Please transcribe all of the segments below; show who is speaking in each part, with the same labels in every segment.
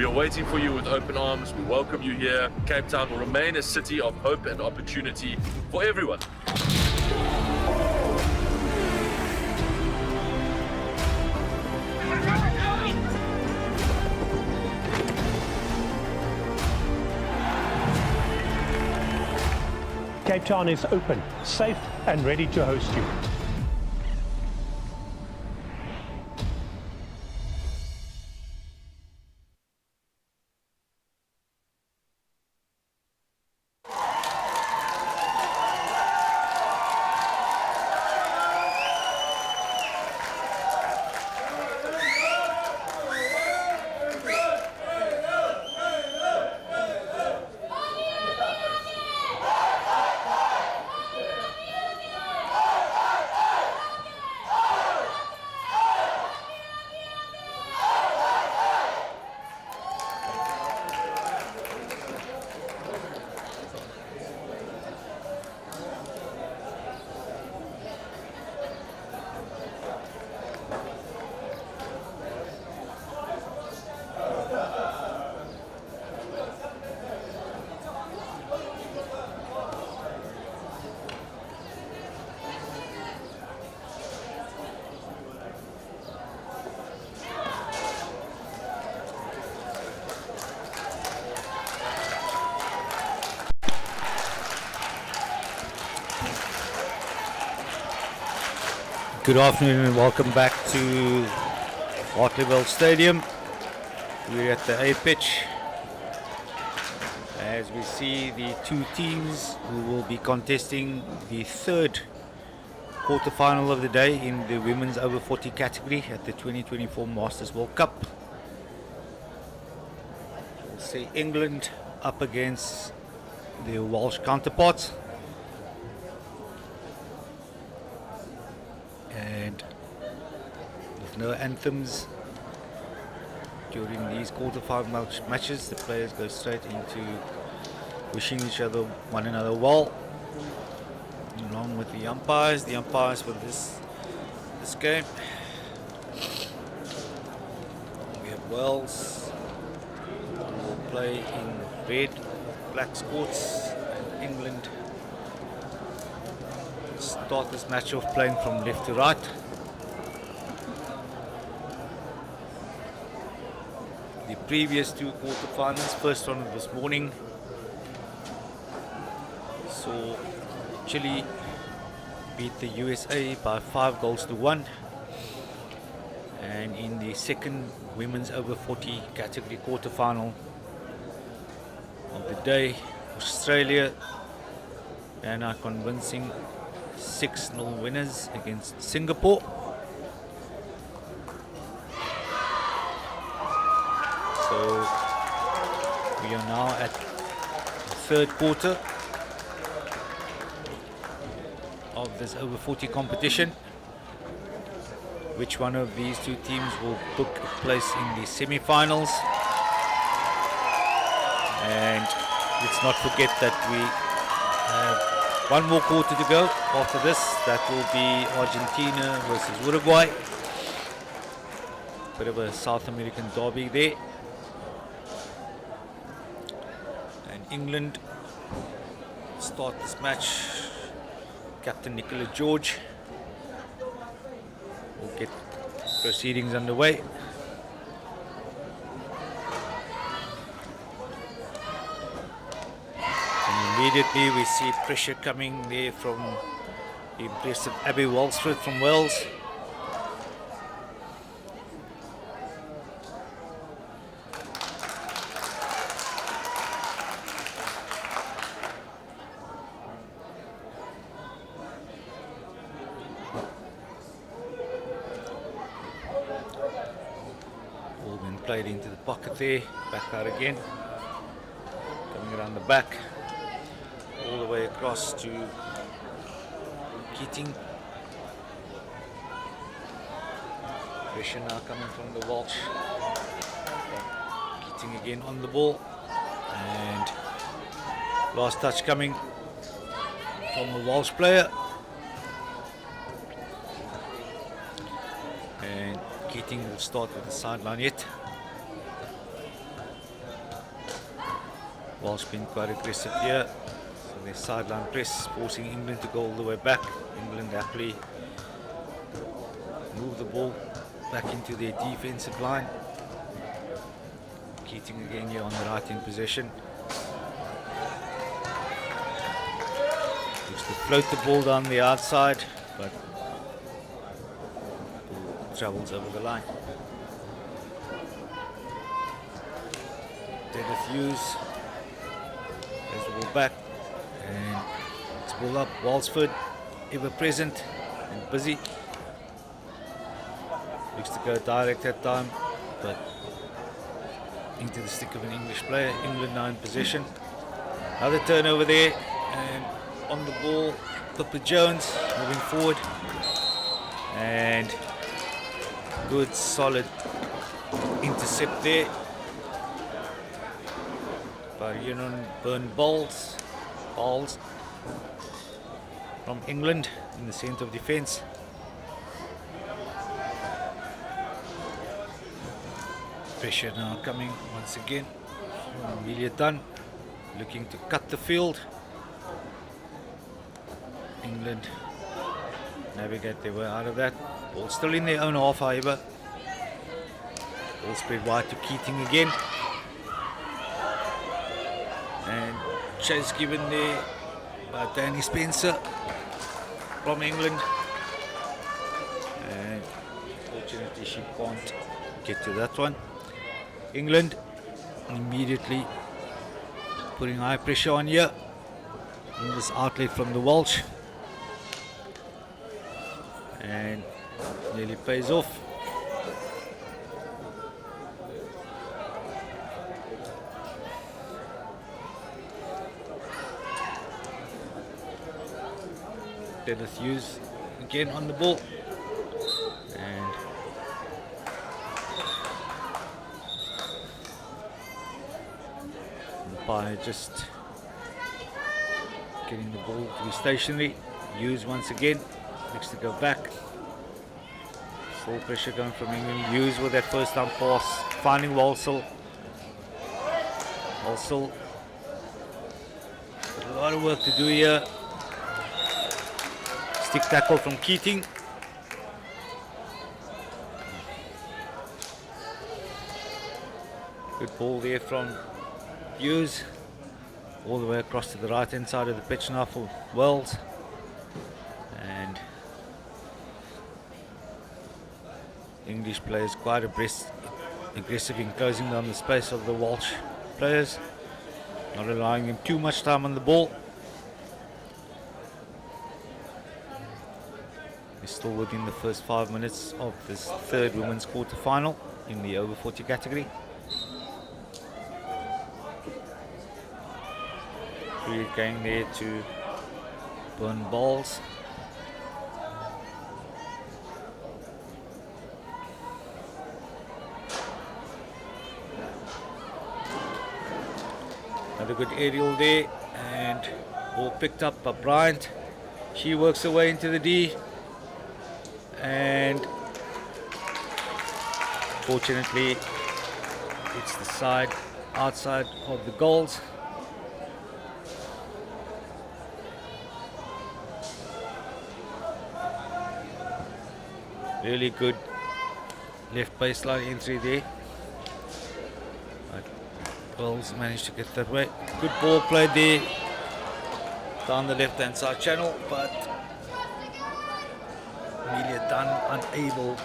Speaker 1: We are waiting for you with open arms. We welcome you here. Cape Town will remain a city of hope and opportunity for everyone.
Speaker 2: Cape Town is open, safe and ready to host you.
Speaker 3: Good afternoon and welcome back to Hartleyville Stadium. We're at the A pitch as we see the two teams who will be contesting the third quarter-final of the day in the women's over 40 category at the 2024 Masters World Cup. We'll see England up against their Welsh counterparts. And with no anthems during these quarter-final matches, the players go straight into wishing one another well, along with the umpires for this game. We have Wales who will play in red, black squats, and England start this match off playing from left to right. The previous two quarterfinals, first one this morning, saw Chile beat the USA by 5-1, and in the second women's over 40 category quarterfinal of the day, Australia and are convincing 6-0 winners against Singapore. So we are now at the third quarter of this over 40 competition. Which one of these two teams will book a place in the semi-finals? And let's not forget that we have one more quarter to go. After this, that will be Argentina versus Uruguay. Bit of a South American derby there. And England start this match. Captain Nicola George will get proceedings underway. Immediately we see pressure coming there from the impressive Abby Walsford from Wales. Ball been played into the pocket there, back out again, coming around the back. All the way across to Keating. Pressure now coming from the Welsh. Keating again on the ball. And last touch coming from the Welsh player. And Keating will start with the sideline hit. Welsh being quite aggressive here. So their sideline press forcing England to go all the way back. England happily move the ball back into their defensive line. Keating again here on the right in possession. Looks to float the ball down the outside, but the ball travels over the line. Dennis Hughes has the ball back, and it's ball up. Walsford, ever present and busy. Looks to go direct that time, but into the stick of an English player. England now in possession. Another turnover there, and on the ball, Pippa Jones moving forward, and good solid intercept there by Burn Bowles from England in the centre of defence. Pressure now coming once again from Amelia Dunn, looking to cut the field. England navigate their way out of that. Ball still in their own half, however. Ball spread wide to Keating again. And chase given there by Danny Spencer from England. And fortunately she can't get to that one. England immediately putting high pressure on here in this outlet from the Welsh, and nearly pays off. Dennis Hughes again on the ball, and by just getting the ball to be stationary. Hughes once again looks to go back. Full pressure coming from England. Hughes with that first time pass, finding Walsall. Walsall, a lot of work to do here. Stick tackle from Keating. Good ball there from Hughes, all the way across to the right hand side of the pitch now for Wells, and English players quite aggressive in closing down the space of the Welsh players, not allowing them too much time on the ball. We're still within the first 5 minutes of this third women's quarter final in the over 40 category. Going there to Burn Bowles. Another good aerial there, and ball picked up by Bryant. She works her way into the D, and fortunately it's the side outside of the goals. Really good left baseline entry there. But Wells managed to get that way. Good ball played there down the left hand side channel, but Amelia Dunn unable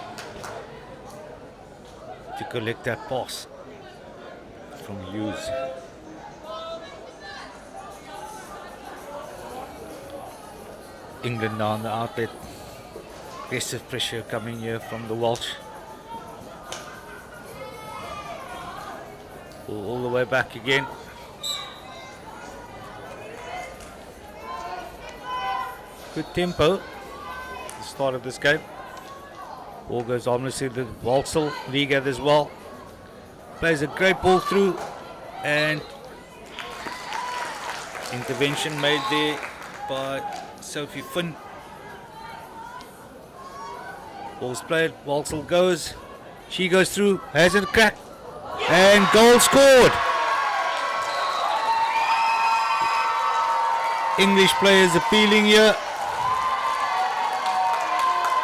Speaker 3: to collect that pass from Hughes. England now on the outlet. Aggressive pressure coming here from the Welsh. All the way back again. Good tempo at the start of this game. Ball goes ominously to Walsall. Regath as well. Plays a great ball through, and intervention made there by Sophie Finn. Ball's played, Walsall goes, she goes through, has a crack, and goal scored. English players appealing here.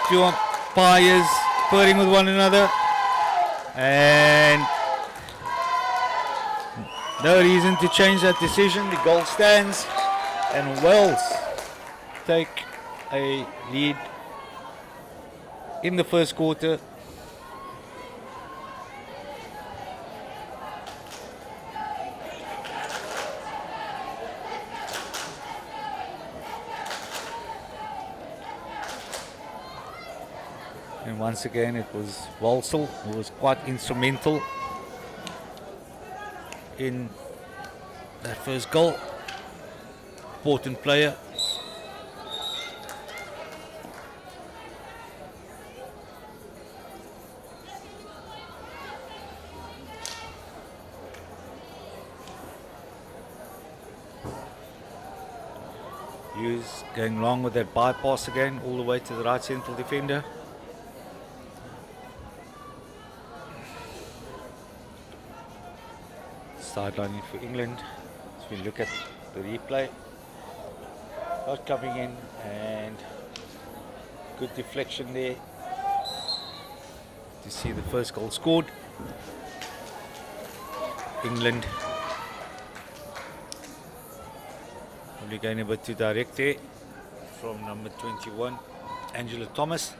Speaker 3: Two umpires purring with one another. And no reason to change that decision. The goal stands. And Wales take a lead in the first quarter. And once again it was Walsall who was quite instrumental in that first goal. Important player. Hughes going long with that bypass again, all the way to the right central defender. Sidelining for England. As we look at the replay. Not coming in, and good deflection there to see the first goal scored. England only going a bit too direct there from number 21, Angela Thomas.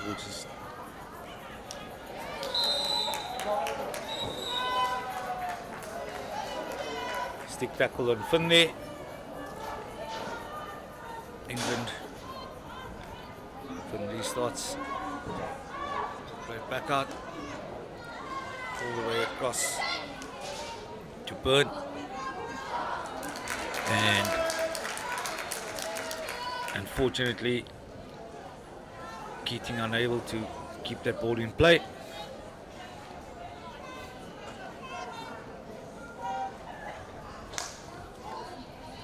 Speaker 3: We'll just stick tackle on Finn there. England. Finn restarts. Play it back out. All the way across to Byrne. And unfortunately, Keating unable to keep that ball in play.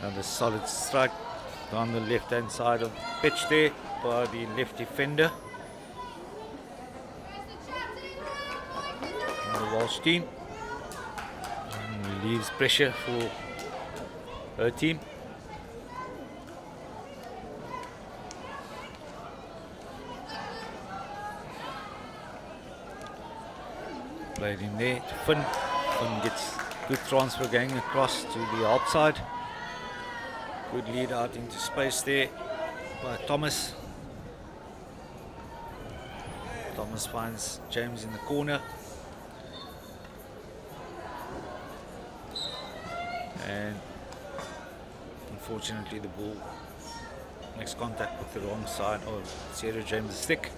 Speaker 3: Another solid strike down the left hand side of the pitch there by the left defender. And the Walsh team. And relieves pressure for her team. Played in there to Finn. Finn gets good transfer going across to the outside. Good lead out into space there by Thomas. Thomas finds James in the corner. And unfortunately the ball makes contact with the wrong side of Sarah James' stick.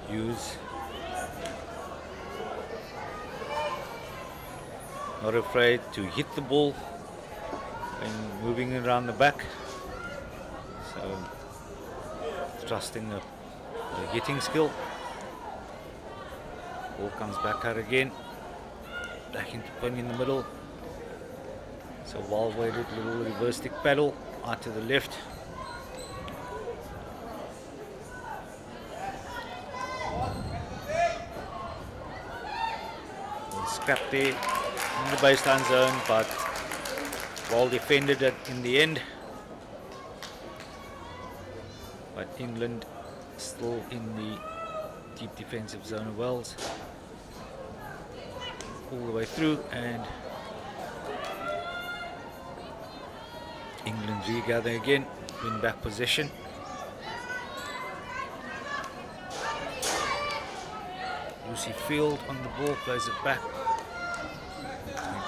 Speaker 3: Hughes not afraid to hit the ball and moving around the back, so trusting the hitting skill. Ball comes back out again, back into Ping in the middle, so well weighted little reverse stick paddle out to the left. Scrap there in the baseline zone, but well defended it in the end. But England still in the deep defensive zone of Wales. All the way through, and England regather again, win back possession. Lucy Field on the ball, plays it back.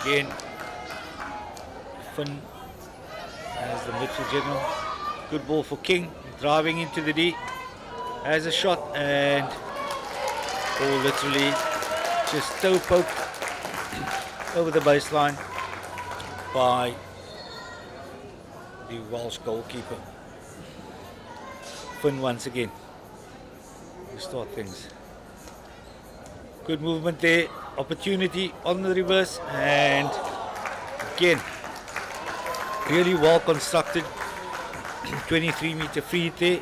Speaker 3: Again, Finn as the midfield general. Good ball for King, driving into the D. Has a shot, and ball literally just toe poke over the baseline by the Welsh goalkeeper. Finn once again to start things. Good movement there, opportunity on the reverse, and again, really well constructed 23-meter free there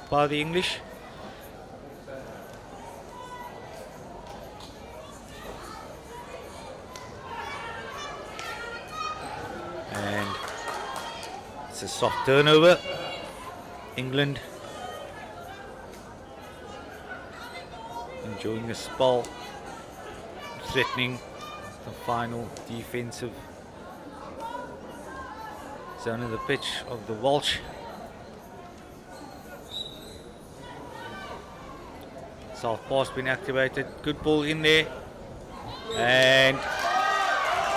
Speaker 3: by the English. And it's a soft turnover. England enjoying the spell, threatening the final defensive zone of the pitch of the Welsh. South pass been activated, good ball in there, and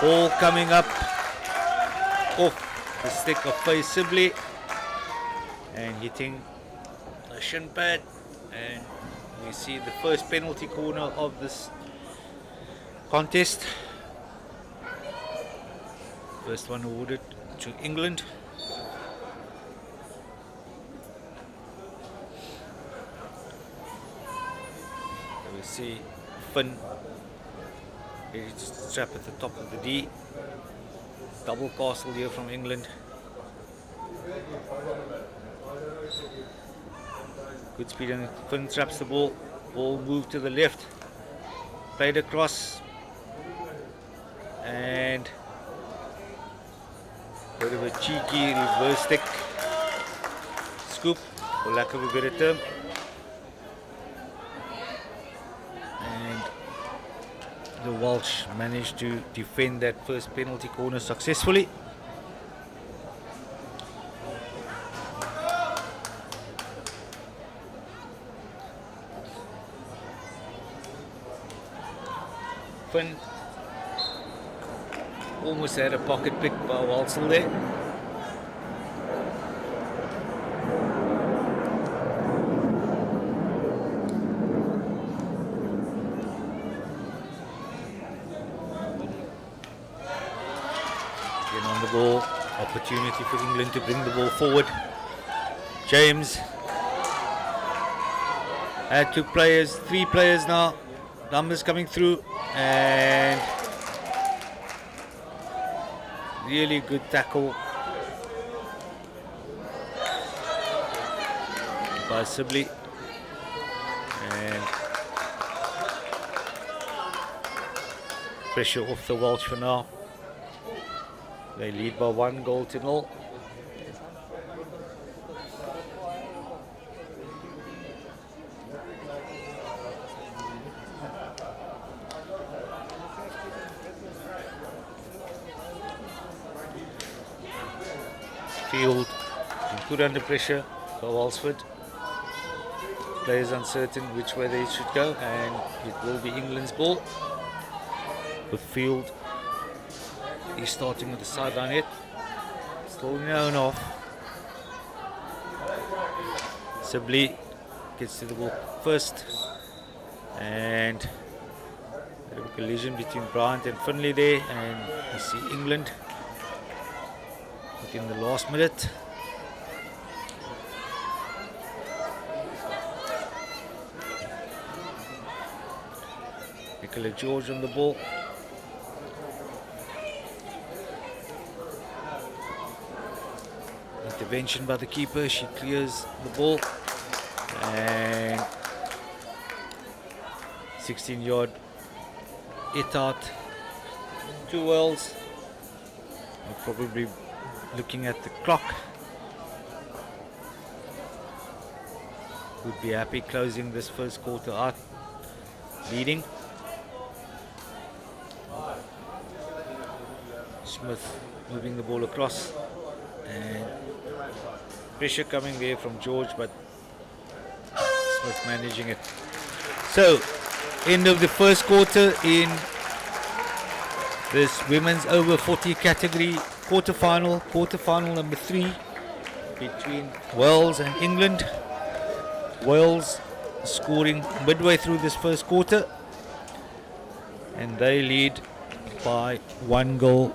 Speaker 3: ball coming up off the stick of Faye Sibley and hitting the shin pad, and we see the first penalty corner of this contest. First one awarded to England. We see Finn ready to strap at the top of the D. Double castle here from England. Good speed, and Finn traps the ball. Ball moved to the left. Played across. And bit of a cheeky reverse stick scoop, for lack of a better term. And the Welsh managed to defend that first penalty corner successfully. Finn almost had a pocket pick by Walsall there. Again on the ball, opportunity for England to bring the ball forward. James had three players now, numbers coming through, and really good tackle by Sibley, and pressure off the Welsh for now. They lead by 1-0. Field put under pressure for Walsford. Players uncertain which way they should go, and it will be England's ball. With Field, he's starting with the sideline hit. Still known off. Sibley gets to the ball first, and a bit of a collision between Bryant and Finlay there, and you see England in the last minute. Nicola George on the ball. Intervention by the keeper, she clears the ball, and 16-yard hit out to Wales. Probably looking at the clock, would be happy closing this first quarter out leading. Smith moving the ball across, and pressure coming there from George, but Smith managing it. So, end of the first quarter in this women's over 40 category quarter-final number 3 between Wales and England. Wales scoring midway through this first quarter, and they lead by 1-0.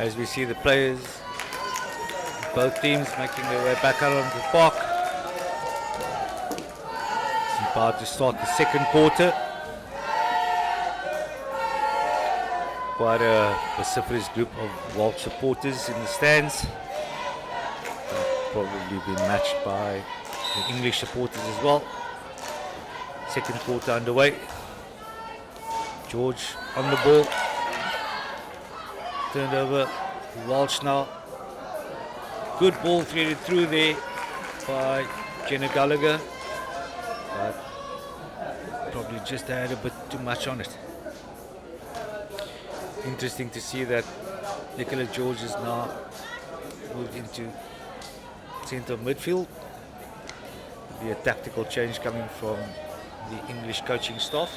Speaker 3: as we see the players, both teams making their way back out onto the park. It's about to start the second quarter. Quite a vociferous group of Welsh supporters in the stands. Probably been matched by the English supporters as well. Second quarter underway. George on the ball. Turned over. Walsh now. Good ball threaded through there by Jenna Gallagher. But probably just had a bit too much on it. Interesting to see that Nicola George has now moved into centre of midfield. Be a tactical change coming from the English coaching staff.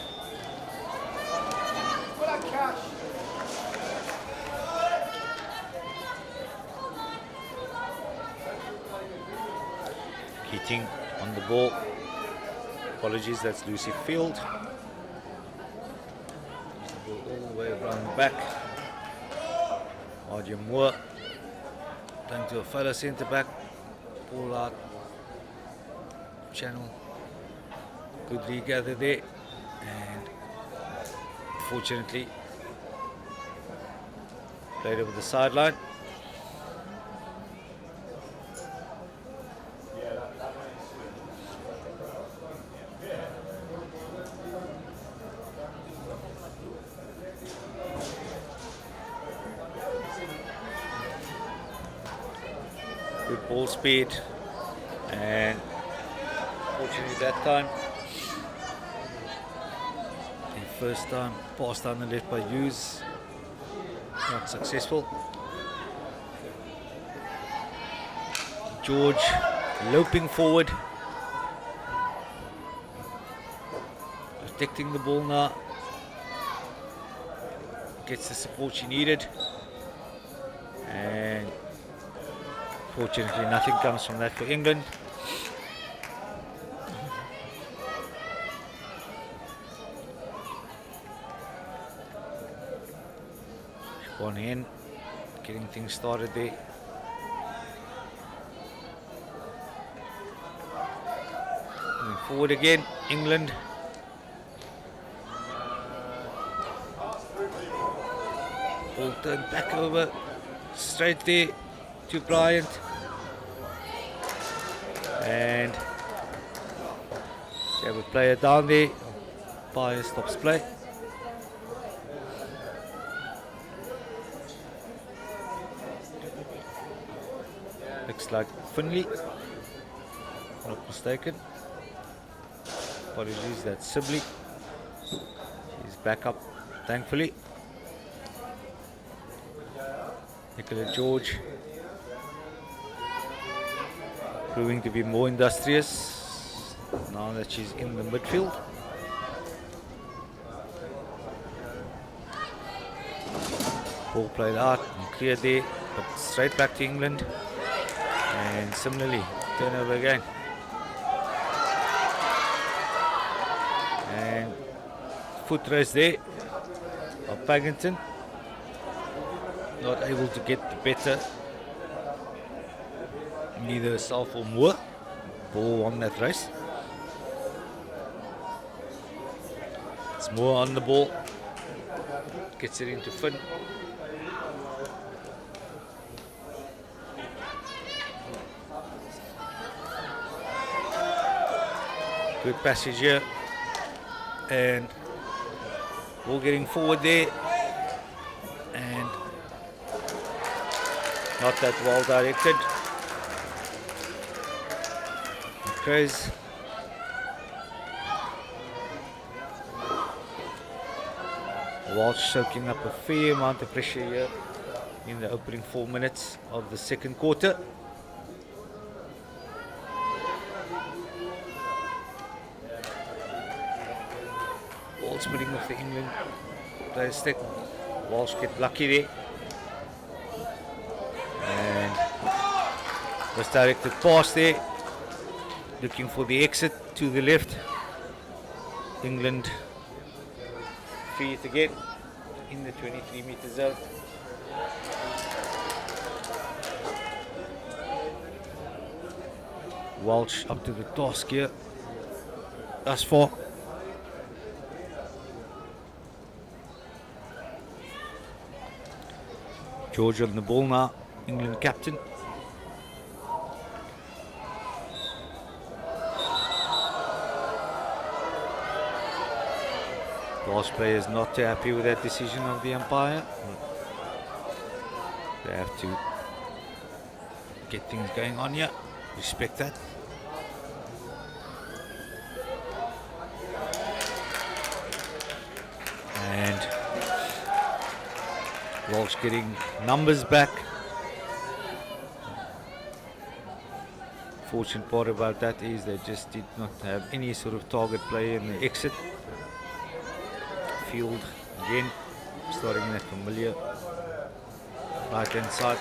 Speaker 3: Keating on the ball. Apologies, that's Lucy Field. All the way around the back. Arjun Moore playing to a fellow centre back. Ball out. Channel. Good regather there. And fortunately played over the sideline. Good ball speed, and fortunately that time, the first time pass down the left by Hughes, not successful. George loping forward, protecting the ball now, gets the support she needed, and fortunately nothing comes from that for England. Gone in, getting things started there. Moving forward again, England. Ball turned back over, straight there to Bryant. And they have a player down there. Umpire stops play. Looks like Finley, not mistaken. Apologies, that's Sibley. He's back up, thankfully. Nicola George proving to be more industrious now that she's in the midfield. Ball played out and cleared there, but straight back to England. And similarly, turnover again. And foot race there of Paddington. Not able to get the better. Neither herself or Moore. Ball won that race. It's Moore on the ball. Gets it into Finn. Good passage here. And ball getting forward there. And not that well directed. Craze. Walsh soaking up a fair amount of pressure here in the opening 4 minutes of the second quarter. Ball spinning off the England player's stick. Walsh get lucky there. And was directed pass there. Looking for the exit to the left. England free it again in the 23-meter zone. Welsh up to the task here thus far. George on the ball now, England captain. Welsh players not too happy with that decision of the umpire. They have to get things going on here. Respect that. And Welsh getting numbers back. Fortunate part about that is they just did not have any sort of target play in the exit. Field again, starting in that familiar right hand side.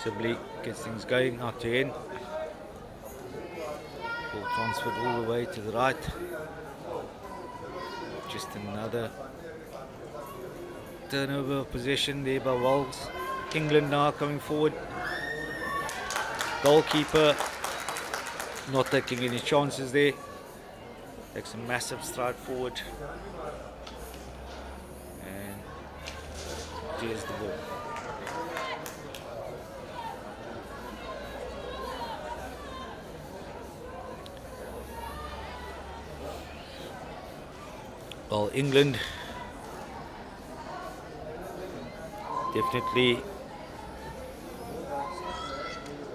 Speaker 3: Sibley gets things going out to end. Ball transferred all the way to the right. Just another turnover of possession there by Wales. England now coming forward. Goalkeeper not taking any chances there. Takes a massive stride forward. And there's the ball. Well, England definitely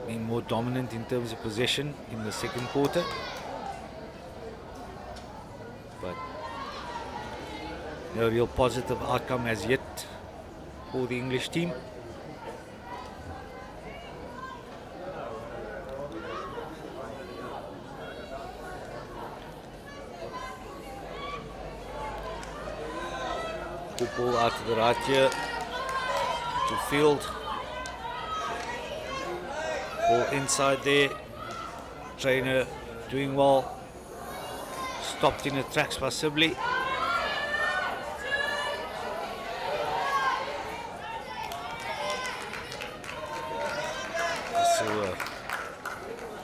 Speaker 3: being more dominant in terms of possession in the second quarter, but no real positive outcome as yet for the English team. Good ball out to the right here to field. Ball inside there. Trainer doing well. Stopped in the tracks by Sibley. So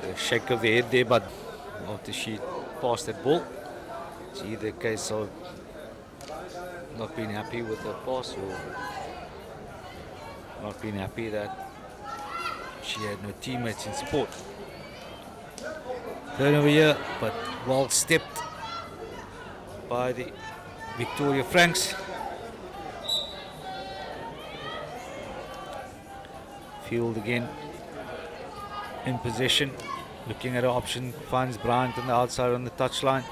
Speaker 3: a shake of the head there, but after she passed that ball, it's either a case of not being happy with her pass or not being happy that she had no teammates in support. Turnover here, but well stepped by the Victoria Franks. Field again in possession, looking at her option, finds Bryant on the outside on the touchline.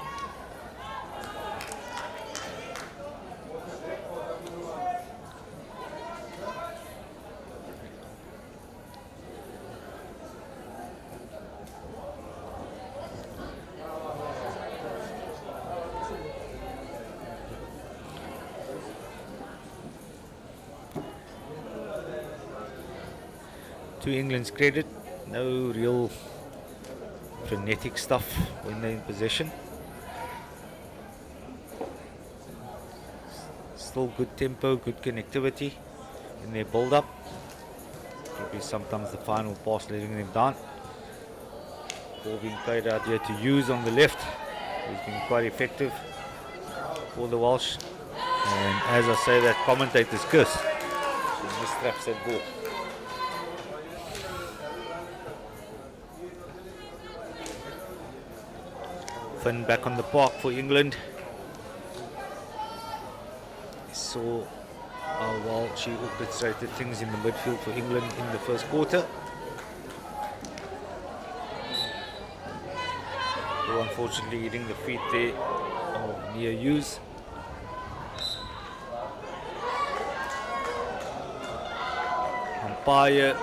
Speaker 3: To England's credit, no real frenetic stuff when they're in possession. Still good tempo, good connectivity in their build-up. Maybe sometimes the final pass letting them down. Ball being played out here to use on the left. He's been quite effective for the Welsh. And as I say, that commentator's curse. He mistraps that ball. Finn back on the park for England. Saw how well she orchestrated things in the midfield for England in the first quarter. Though unfortunately hitting the feet there of Nia Hughes. Umpire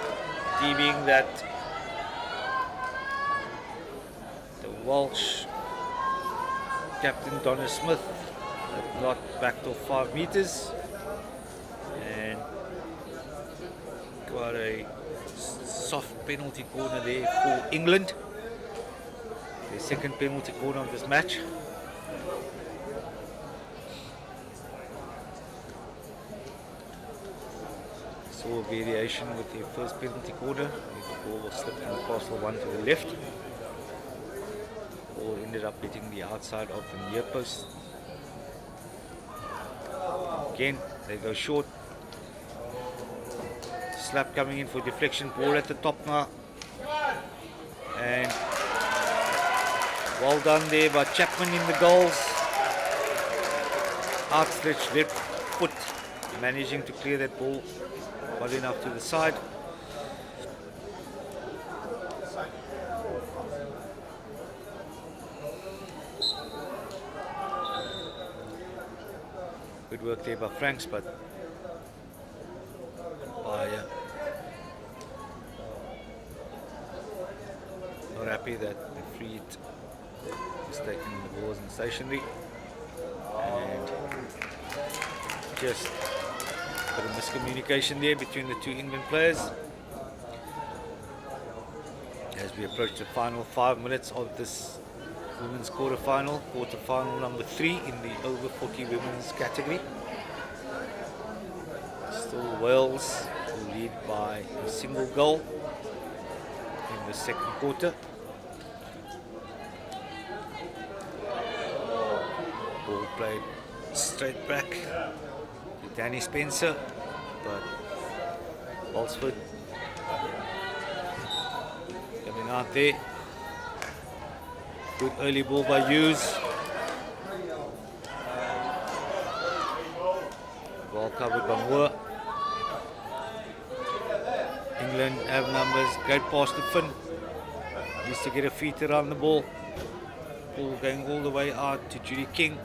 Speaker 3: deeming that the Welsh captain Donna Smith had not backed off 5 meters and got a soft penalty corner there for England. The second penalty corner of this match. Saw a variation with the first penalty corner. The ball was slipped from the parcel one to the left. Ball ended up hitting the outside of the near post. Again, they go short. Slap coming in for deflection. Ball at the top now. And well done there by Chapman in the goals. Outstretched left foot, managing to clear that ball well enough to the side. Good work there by Franks, but not happy that the free hit was taken, the ball wasn't stationary, and just a bit of miscommunication there between the two England players as we approach the final 5 minutes of this women's quarter-final number 3 in the over 40 women's category. Still Wales who lead by a single goal in the second quarter. Ball played straight back to Danny Spencer, but Walsford coming out there. Good early ball by Hughes. Ball covered by Moore. England have numbers. Great pass to Finn. Needs to get a feet around the ball. Ball going all the way out to Judy King.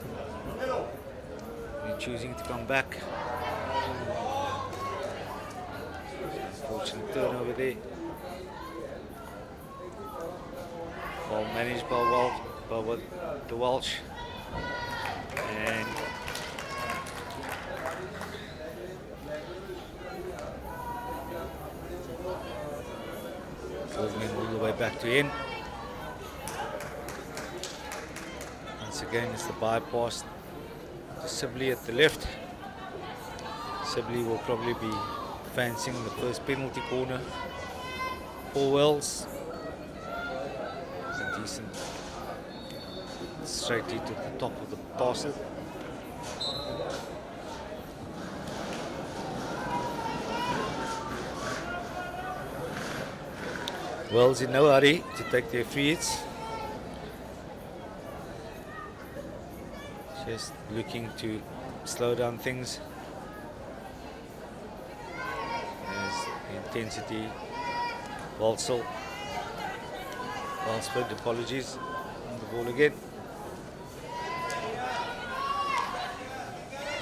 Speaker 3: And choosing to come back. Unfortunate turnover there. Ball managed by the Welsh. And moving all the way back to in. Once again, it's the bypass to Sibley at the left. Sibley will probably be fancying the first penalty corner for Wales. It's a decent straight hit at the top of the parcel. Wales in no hurry to take their free hits. Just looking to slow down things as the intensity. Walsall, Walsford, apologies, on the ball again.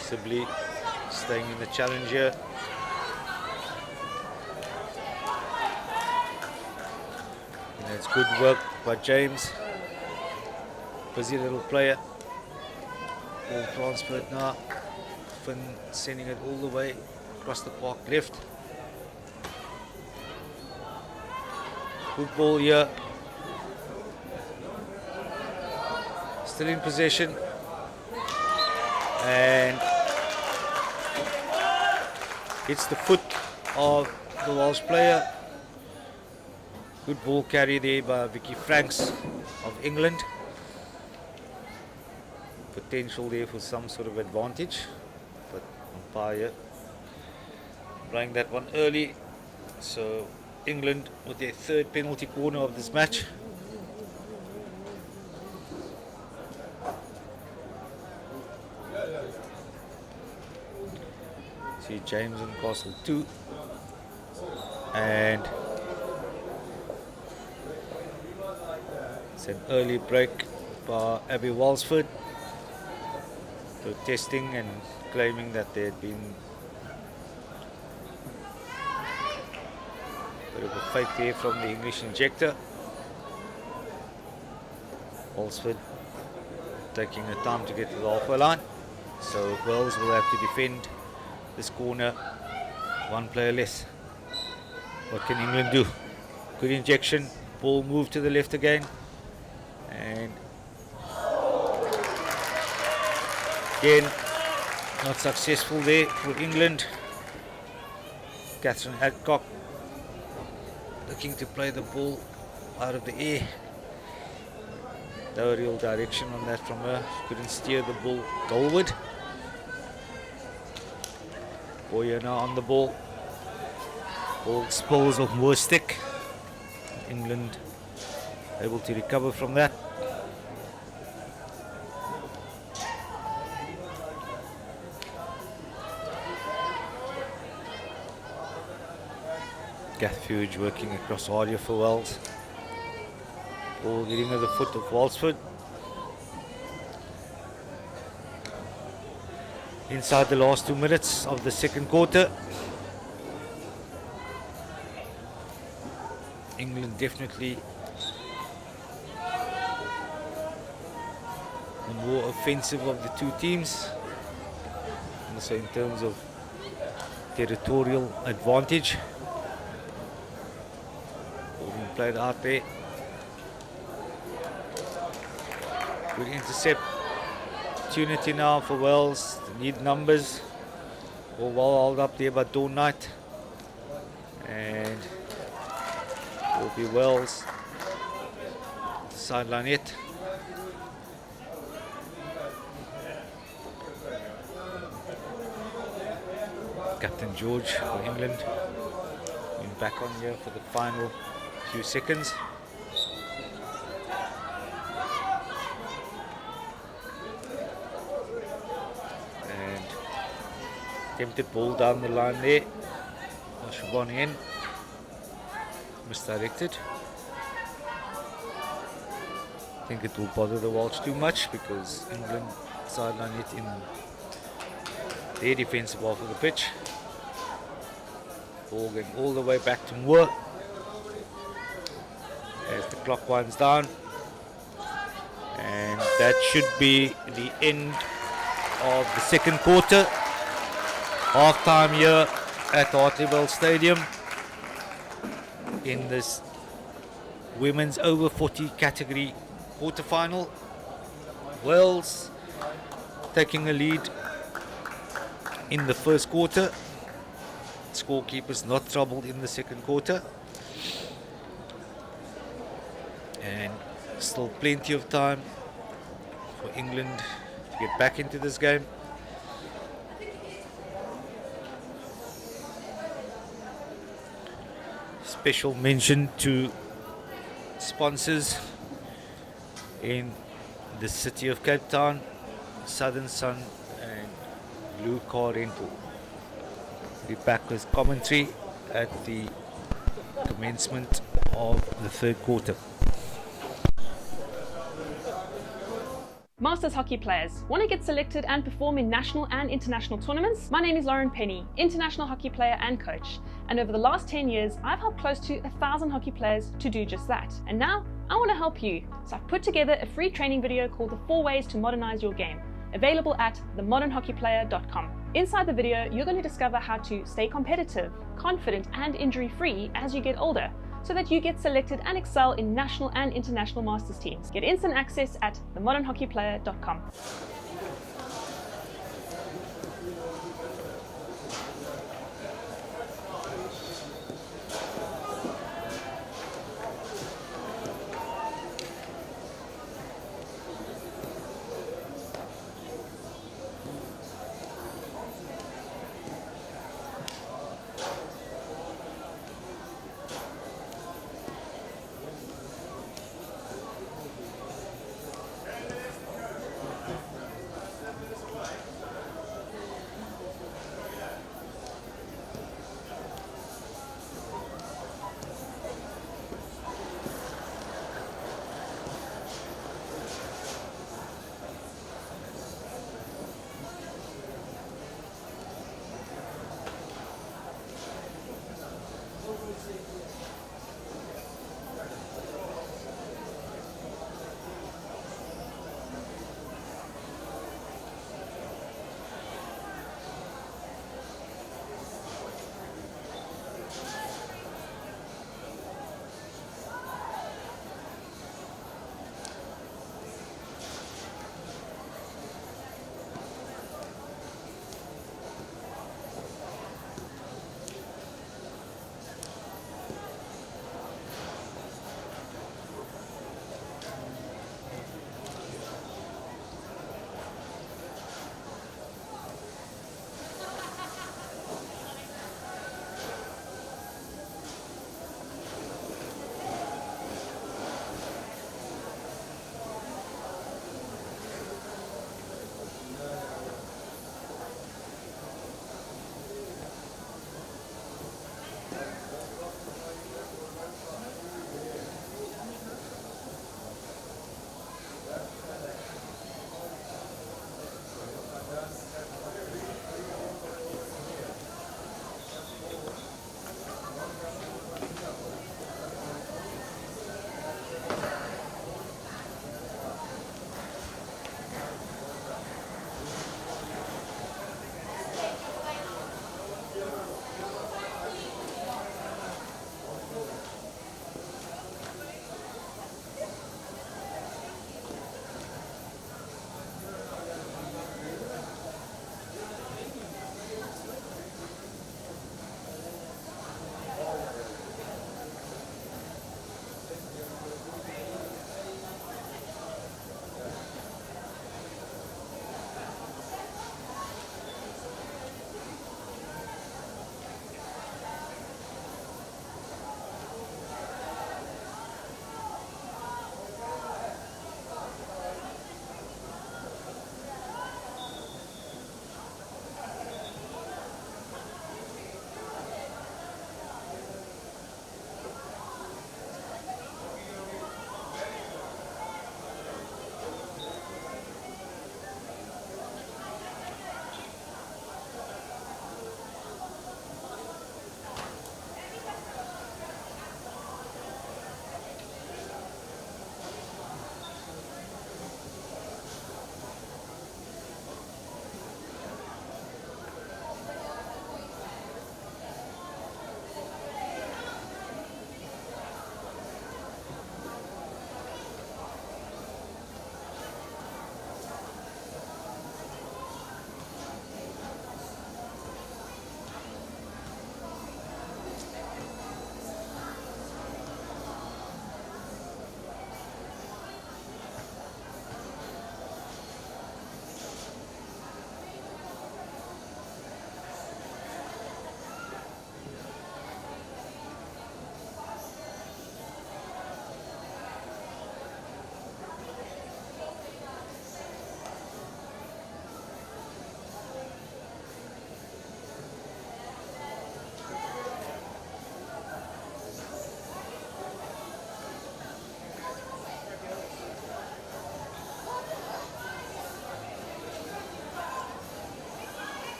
Speaker 3: Sibley staying in the challenge here. It's good work by James. Busy little player. Ball transferred now. Finn sending it all the way across the park left. Good ball here. Still in possession. And hits the foot of the Welsh player. Good ball carry there by Vicky Franks of England. Potential there for some sort of advantage, but umpire playing that one early. So England with their third penalty corner of this match. See James and Castle 2. And it's an early break by Abby Walsford, protesting and claiming that there had been a bit of a fake there from the English injector. Walsford taking the time to get to the halfway line, so Wales will have to defend this corner, one player less. What can England do? Good injection, ball moved to the left again, and again not successful there for England. Catherine Adcock looking to play the ball out of the air. No real direction on that from her. She couldn't steer the ball goalward. Boyer now on the ball. Ball spills off Moore's stick. England able to recover from that. Gath Fuge working across Ardia for Wells. Ball getting at the foot of Walsford. Inside the last 2 minutes of the second quarter. England definitely the more offensive of the two teams. Also in terms of territorial advantage. Being played out there. Good intercept. Opportunity now for Wales. They need numbers. All well held up there by Dawn Knight. And will be Wales. Sideline it. Captain George for England. Been back on here for the final few seconds. And attempted ball down the line there. Siobhan in. Misdirected. I think it will bother the Welsh too much because England sideline it in their defensive half of the pitch. Ball going all the way back to Moore as the clock winds down, and that should be the end of the second quarter. Half time here at Hartleyville Stadium in this women's over 40 category quarter-final. Wales taking a lead in the first quarter. Scorekeepers not troubled in the second quarter. And still plenty of time for England to get back into this game. Special mention to sponsors in the city of Cape Town, Southern Sun and Blue Car Rental. Be back with commentary at the commencement of the third quarter.
Speaker 4: Masters hockey players, want to get selected and perform in national and international tournaments? My name is Lauren Penny, international hockey player and coach. And over the last 10 years, I've helped close to 1,000 hockey players to do just that. And now, I want to help you. So I've put together a free training video called The 4 Ways to Modernize Your Game, available at themodernhockeyplayer.com. Inside the video, you're going to discover how to stay competitive, confident and injury-free as you get older, so that you get selected and excel in national and international masters teams. Get instant access at themodernhockeyplayer.com.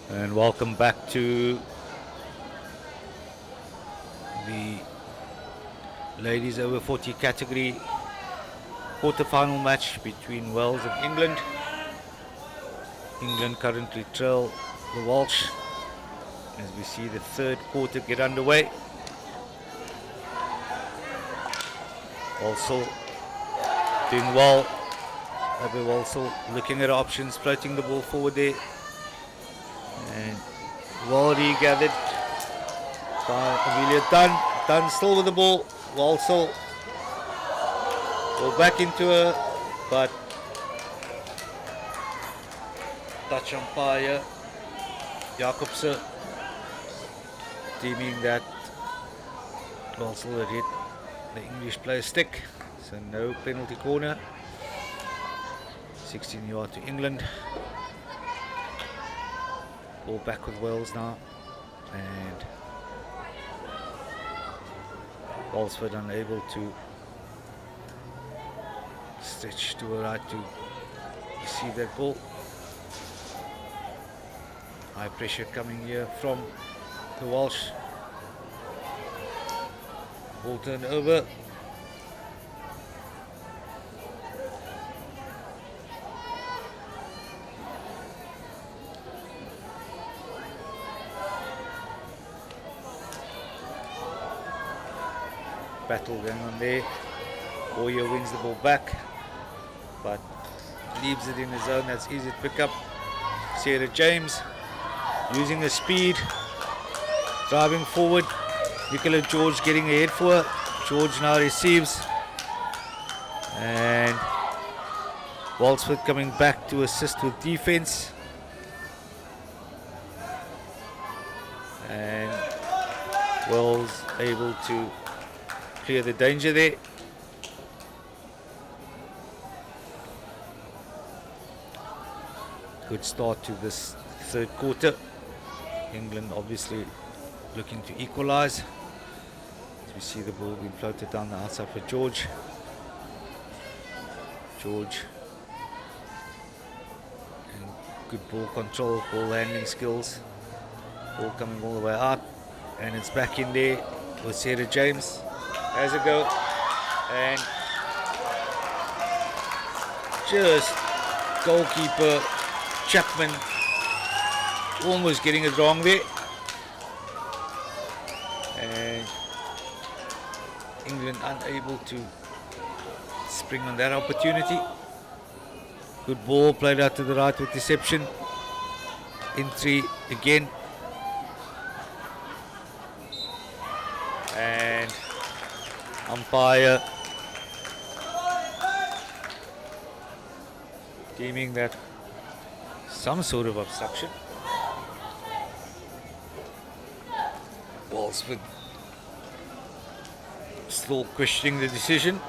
Speaker 3: And welcome back to the ladies over 40 category quarter-final match between Wales and England. England currently trail the Welsh as we see the third quarter get underway. Also doing well. They're also looking at options, floating the ball forward there. And well regathered by Amelia Dunn. Dunn still with the ball. Also go back into her, but touch umpire Jacobsen deeming that also had hit the English player's stick, so no penalty corner. 16 yard to England. Ball back with Wales now, and Walsford unable to stretch to her right to receive that ball. High pressure coming here from the Welsh. Ball turned over. Battle going on there. Boyer wins the ball back, but leaves it in the zone. That's easy to pick up. Sarah James using the speed, driving forward. Nicola George getting ahead for her. George now receives, and Walsford coming back to assist with defense. And Wales able to clear the danger there. Good start to this third quarter. England obviously looking to equalize. As we see the ball being floated down the outside for George. George. And good ball control, ball handling skills. Ball coming all the way out. And it's back in there with Sarah James. Has a go, and just goalkeeper Chapman almost getting it wrong there, and England unable to spring on that opportunity. Good ball played out to the right with deception. In three again, and umpire deeming that some sort of obstruction. Walsford still questioning the decision,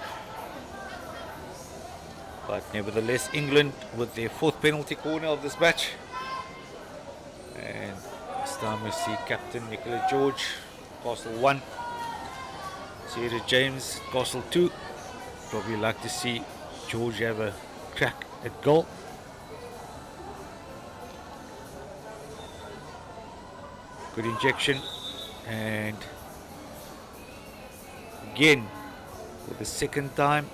Speaker 3: but nevertheless England with their fourth penalty corner of this match. And this time we see captain Nicola George, Castle 1. Sarah James, Castle 2. Probably like to see George have a crack at goal. Good injection, and again for the second time.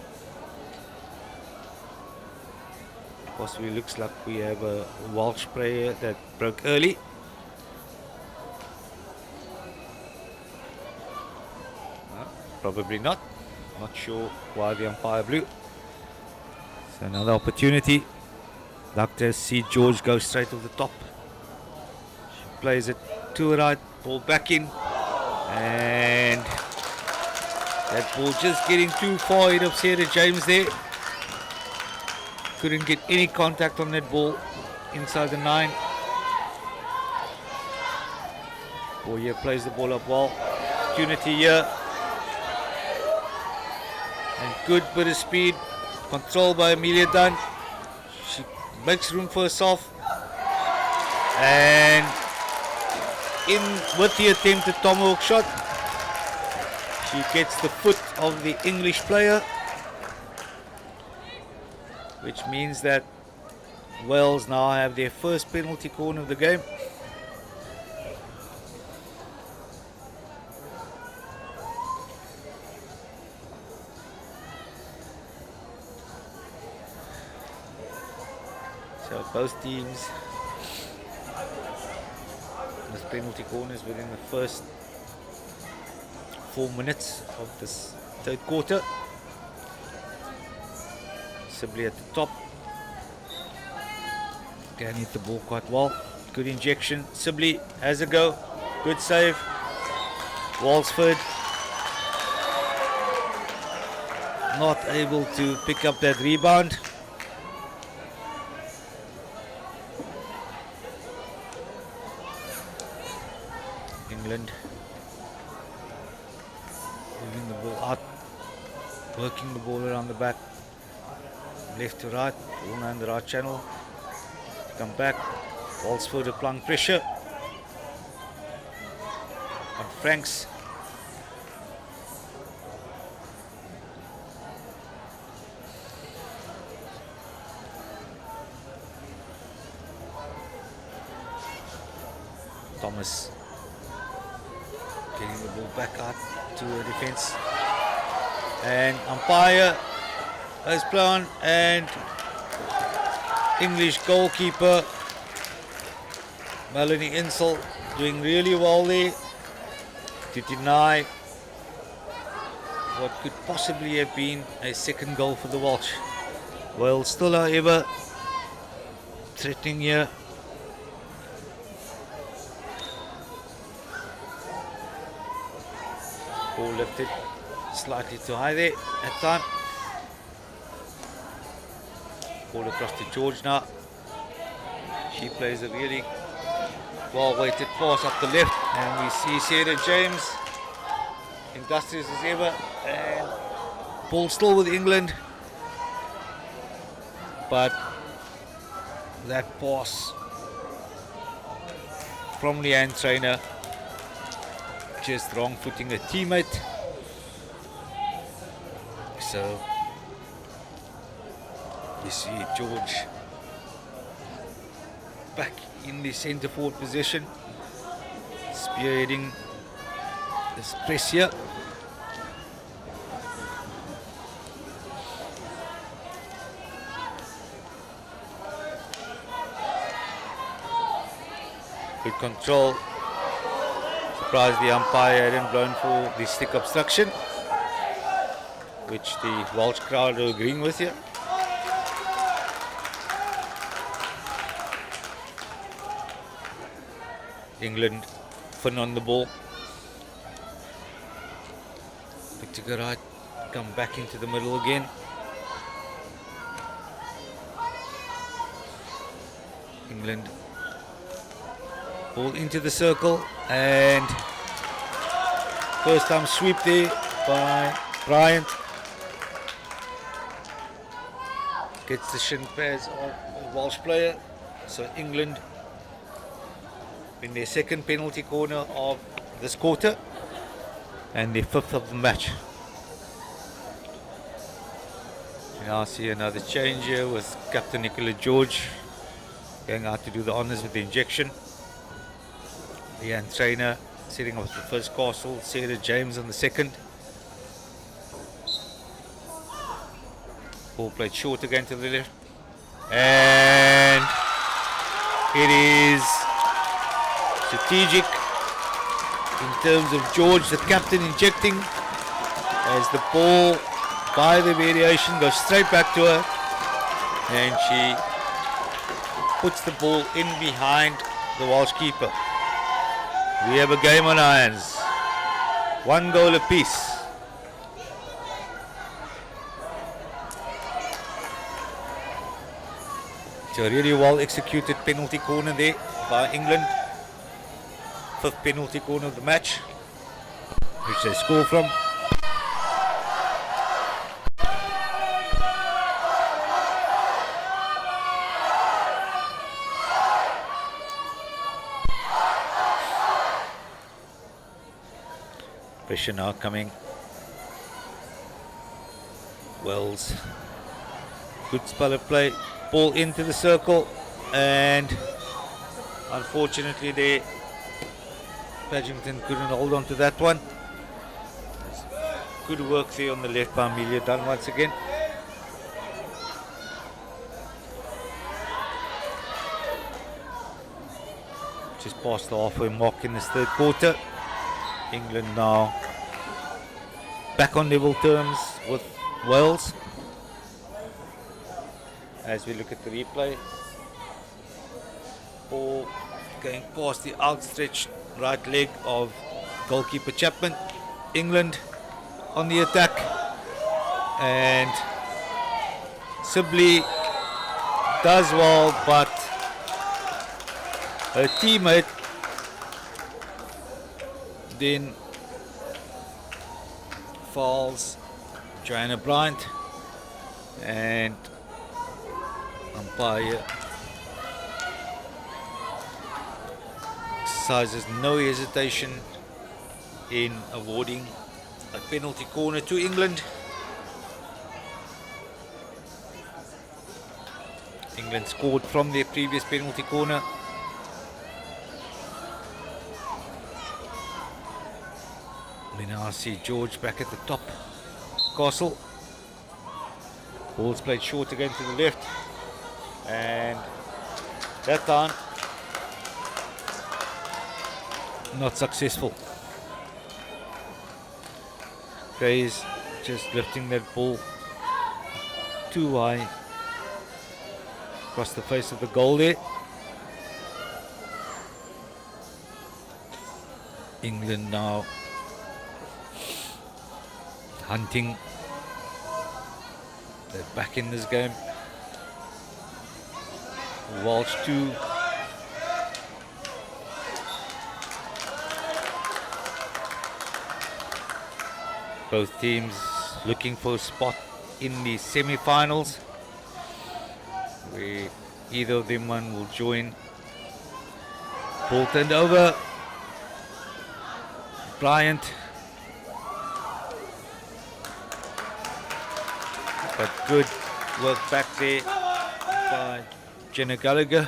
Speaker 3: Possibly looks like we have a Welsh player that broke early. Probably not. Not sure why the umpire blew. So another opportunity. Like to see George go straight off the top. She plays it to her right, ball back in, and that ball just getting too far ahead of Sarah James there. Couldn't get any contact on that ball inside the 9. Boyer plays the ball up well. Opportunity here. And good bit of speed. Controlled by Amelia Dunn. She makes room for herself. And in with the attempted tomahawk shot, she gets the foot of the English player, which means that Wales now have their first penalty corner of the game. So both teams with penalty corners within the first 4 minutes of this third quarter. Sibley at the top. Can hit the ball quite well. Good injection. Sibley has a go. Good save. Walsford not able to pick up that rebound. England moving the ball out, working the ball around the back, left to right, ball in the right channel, come back, Walsford applying pressure on Franks. Thomas getting the ball back out to the defense, and umpire has blown, and English goalkeeper Melanie Insel doing really well there to deny what could possibly have been a second goal for the Welsh. Wales still, however, threatening here. Ball lifted slightly too high there at time. Ball across to George now. She plays a really well weighted pass up the left, and we see Sarah James industrious as ever, and ball still with England, but that pass from Leanne Trainer just wrong footing a teammate. So we see George back in the centre forward position, spearheading this press here. Good control. Surprised the umpire hadn't blown for the stick obstruction, which the Welsh crowd are agreeing with here. England fin on the ball. Look to go right, come back into the middle again. England ball into the circle, and first time sweep there by Bryant. Gets the shin pads of a Welsh player. So England in their second penalty corner of this quarter and their fifth of the match. You now see another change here with Captain Nicola George going out to do the honours with the injection. Leanne Trainer setting up the first castle, Sarah James on the second. Ball played short again to the left, and it is strategic in terms of George, the captain, injecting as the ball by the variation goes straight back to her, and she puts the ball in behind the Welsh keeper. We have a game on our hands. 1 goal apiece. It's a really well executed penalty corner there by England. 5th penalty corner of the match, which they score from. Pressure now coming. Wells. Good spell of play. Ball into the circle, and unfortunately there, Paddington couldn't hold on to that one. Good work there on the left by Amelia Dunn once again. Just past the halfway mark in this 3rd quarter. England now back on level terms with Wales. As we look at the replay, ball going past the outstretched right leg of goalkeeper Chapman. England on the attack, and Sibley does well, but her teammate then falls, Joanna Bryant, and umpire exercises no hesitation in awarding a penalty corner to England. England scored from their previous penalty corner. We now see George back at the top. Castle. Ball's played short again to the left. And that time not successful. Gray's just lifting that ball too high across the face of the goal there. England now hunting. They're back in this game. Walsh 2. Both teams looking for a spot in the semi-finals, where either of them one will join. Ball turned over. Bryant. But good work back there by Jenna Gallagher.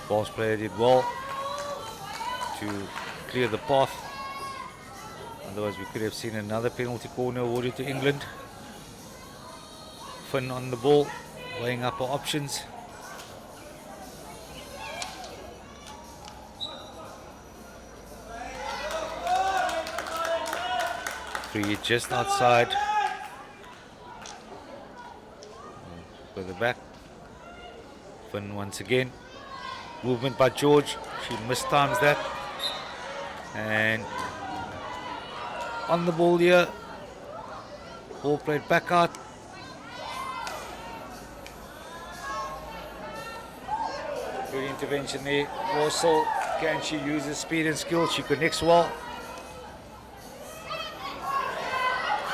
Speaker 3: Ball's player did well to clear the path. Otherwise we could have seen another penalty corner awarded to England. Finn on the ball, weighing up our options. Free just outside. Further back. Finn once again. Movement by George. She mistimes that. And on the ball here. Ball played back out. Good intervention there. Warsaw, can she use her speed and skill? She connects well.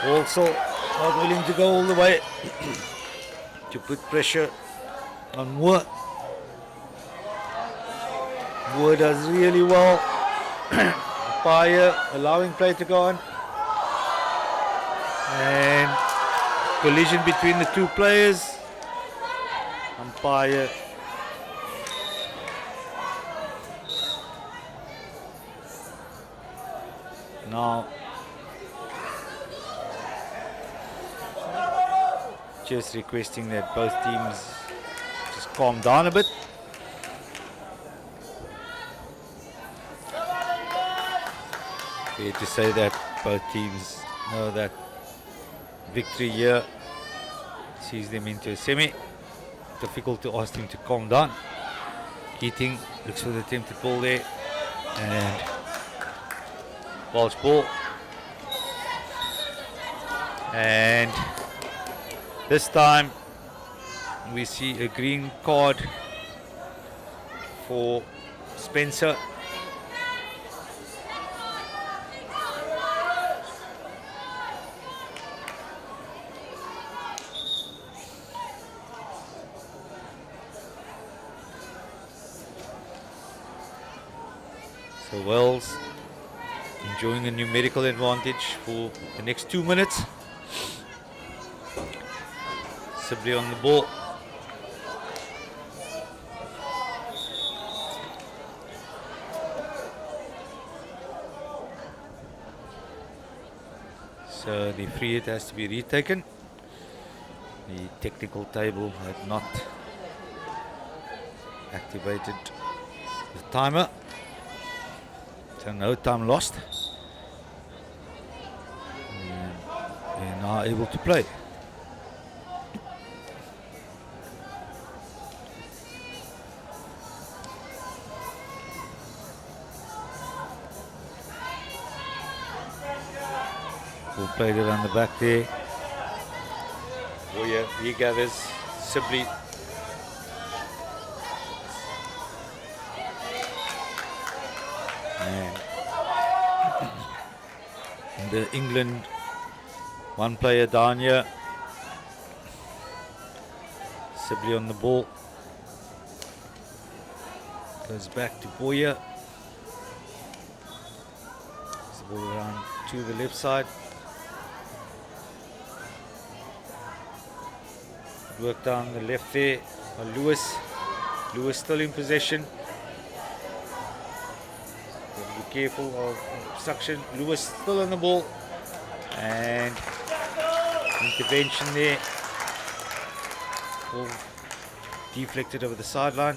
Speaker 3: Also not willing to go all the way to put pressure on Moore. Moore does really well. Umpire allowing play to go on. And collision between the two players. Umpire Now, just requesting that both teams just calm down a bit. Fair to say that both teams know that victory here sees them into a semi. Difficult to ask him to calm down. Keating looks for the attempted ball there, and Welsh ball. And this time we see a green card for Spencer. So Wells enjoying a numerical advantage for the next 2 minutes. Sibley on the ball. So the free hit has to be retaken. The technical table had not activated the timer. So no time lost. And they're now able to play. Who played it on the back there. Oh yeah, he gathers Sibley. And the England one player down here. Sibley on the ball. Goes back to Boyer. The ball around to the left side. Work down the left there by Lewis. Lewis still in possession. Be careful of obstruction. Lewis still on the ball. And intervention there. Ball deflected over the sideline.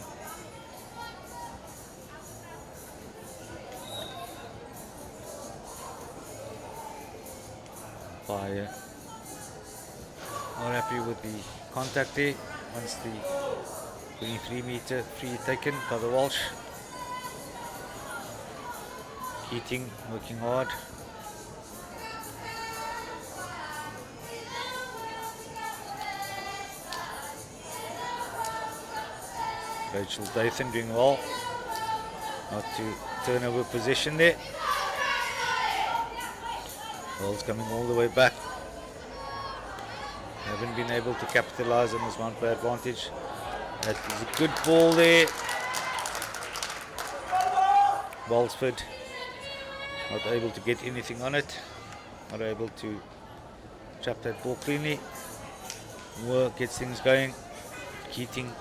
Speaker 3: Fire. Not happy with the contact there. Once the 23-meter free taken by the Welsh. Keating working hard. Rachel Dathan doing well. Not to turn over possession there. Ball's coming all the way back. Haven't been able to capitalize on this one player advantage. That is a good ball there. Walsford not able to get anything on it. Not able to trap that ball cleanly. Moore gets things going. Keating.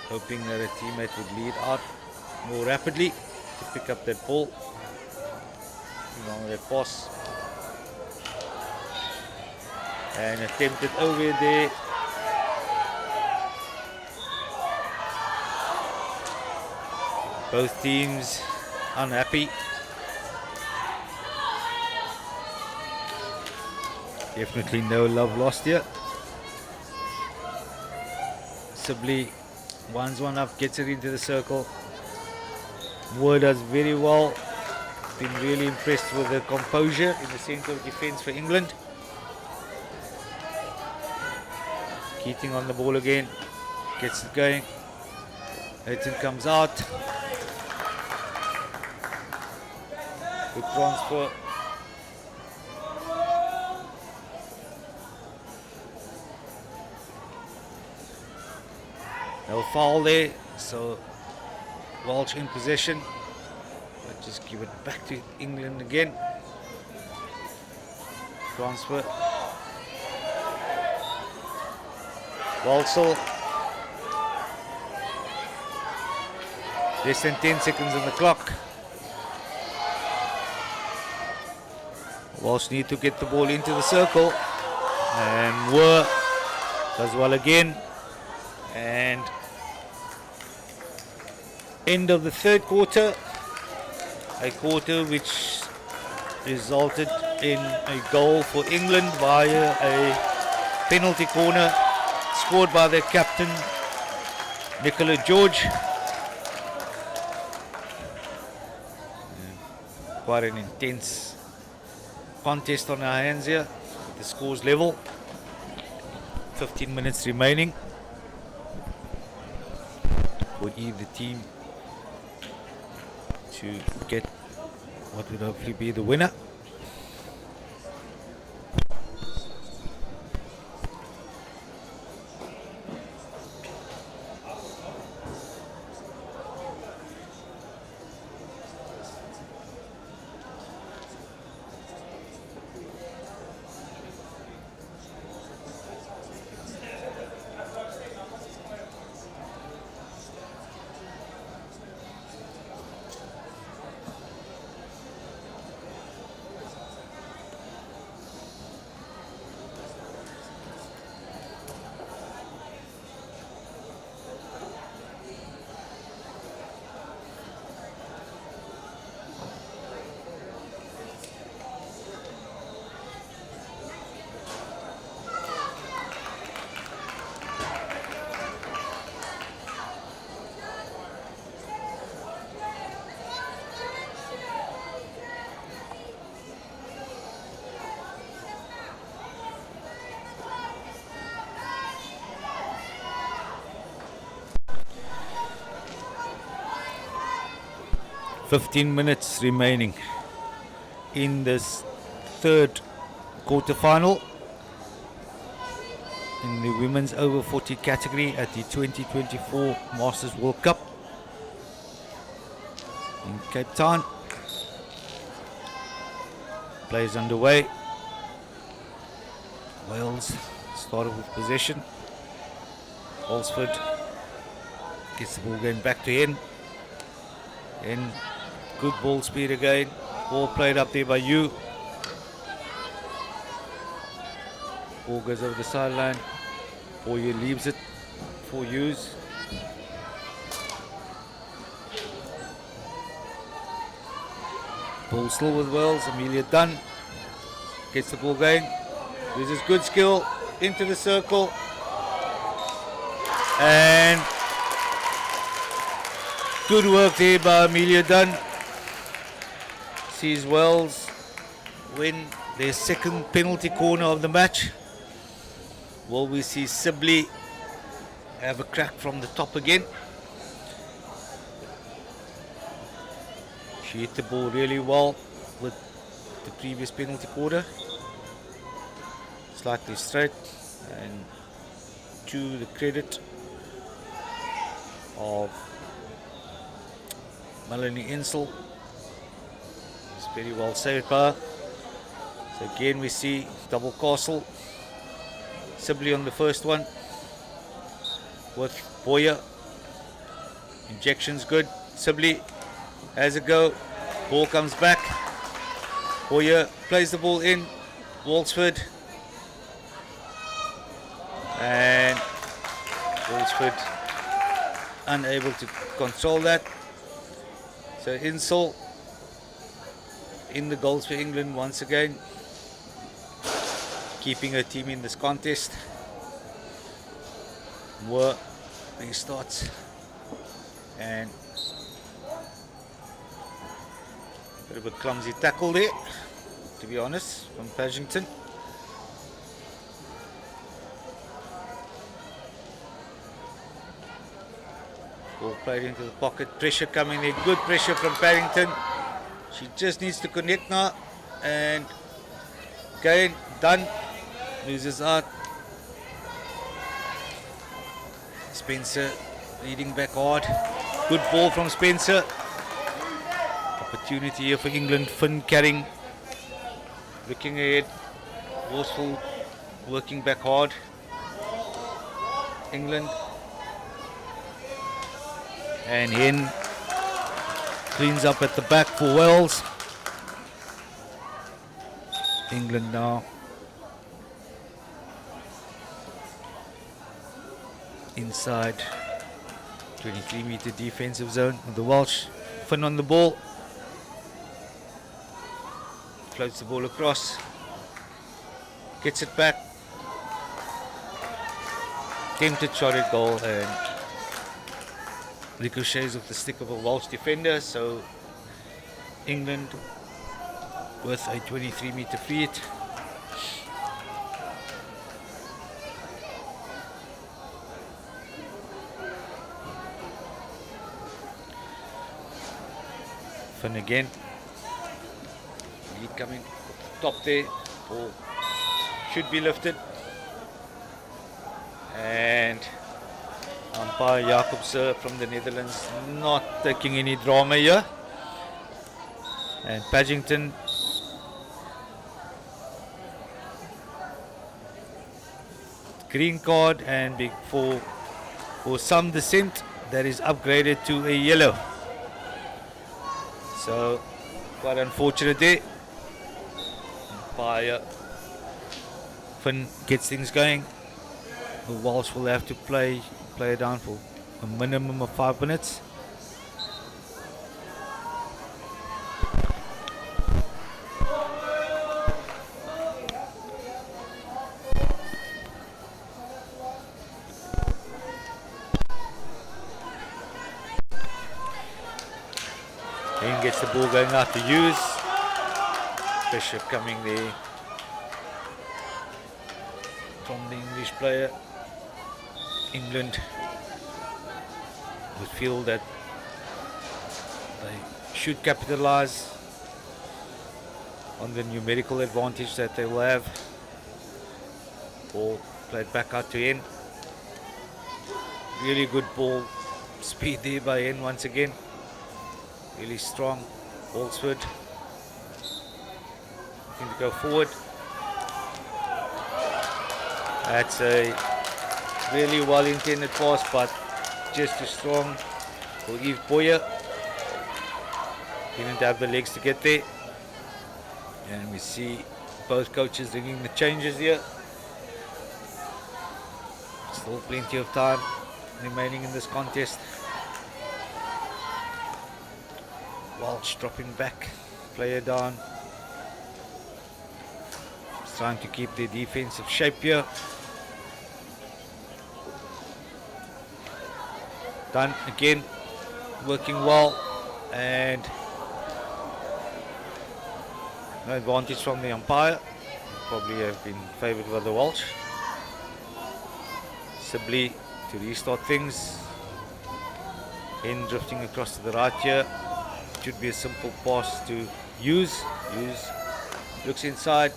Speaker 3: Hoping that a teammate would lead out more rapidly to pick up that ball. Along with that pass. And attempted over there. Both teams unhappy. Definitely no love lost here. Sibley winds one up, gets it into the circle. Moore does very well. Been really impressed with the composure in the centre of defence for England. Keating on the ball again. Gets it going. Hayton comes out. Good transfer. No foul there, so Welsh in possession. But just give it back to England again. Transfer. Walsall Less than 10 seconds on the clock. Walsh need to get the ball into the circle. And Moore does well again. And end of the third quarter. A quarter which resulted in a goal for England via a penalty corner scored by their captain Nicola George. Quite an intense contest on our hands here. The score's level. 15 minutes remaining for either team to get what would hopefully be the winner. Fifteen minutes remaining in this third quarter-final in the women's over 40 category at the 2024 Masters World Cup in Cape Town. Play is underway. Wales started with possession. Alsford gets the ball going back to him. In good ball speed again. Ball played up there by Yu. Ball goes over the sideline. Boyer leaves it for Hughes. Ball still with Wells. Amelia Dunn gets the ball going. Uses good skill into the circle. And good work there by Amelia Dunn. Sees Wells win their second penalty corner of the match. Will we see Sibley have a crack from the top again? She hit the ball really well with the previous penalty corner. Slightly straight, and to the credit of Melanie Insel. It's very well saved by her. So again we see double castle. Sibley on the first one with Boyer. Injection's good. Sibley has a go. Ball comes back. Boyer plays the ball in. Walsford. And Walsford unable to control that. So Insel in the goals for England once again, keeping her team in this contest. Moore restarts, and bit of a clumsy tackle there, to be honest, from Pagington. Ball played into the pocket, pressure coming there, good pressure from Paddington. She just needs to connect now, and again, Dunn loses out. Spencer leading back hard, good ball from Spencer. Opportunity here for England. Finn carrying, looking ahead, Worsful working back hard. England. And Hen Cleans up at the back for Wales. England now inside 23-meter defensive zone with the Welsh. Finn on the ball. Floats the ball across. Gets it back. Tempted shot at goal and ricochets off the stick of a Welsh defender. So England with a 23-meter free hit. Finn again. Lead coming top there. Ball should be lifted. And umpire Jacobsen from the Netherlands not taking any drama here. And Paddington green card, and for some dissent that is upgraded to a yellow. So quite unfortunate there. Umpire Finn gets things going. The Welsh will have to play it down for a minimum of 5 minutes. Then gets the ball going out to use. Bishop coming there from the English player. England would feel that they should capitalize on the numerical advantage that they will have. Ball played back out to N. Really good ball speed there by N once again. Really strong. Bolsford looking to go forward. That's a really well intended pass, but just too strong for Yves Boyer. Didn't have the legs to get there. And we see both coaches doing the changes here. Still plenty of time remaining in this contest. Welsh dropping back, player down. Just trying to keep their defensive shape here. Done again, working well, and no advantage from the umpire. Probably have been favoured by the Welsh. Sibley to restart things. In drifting across to the right here. Should be a simple pass to use. Looks inside.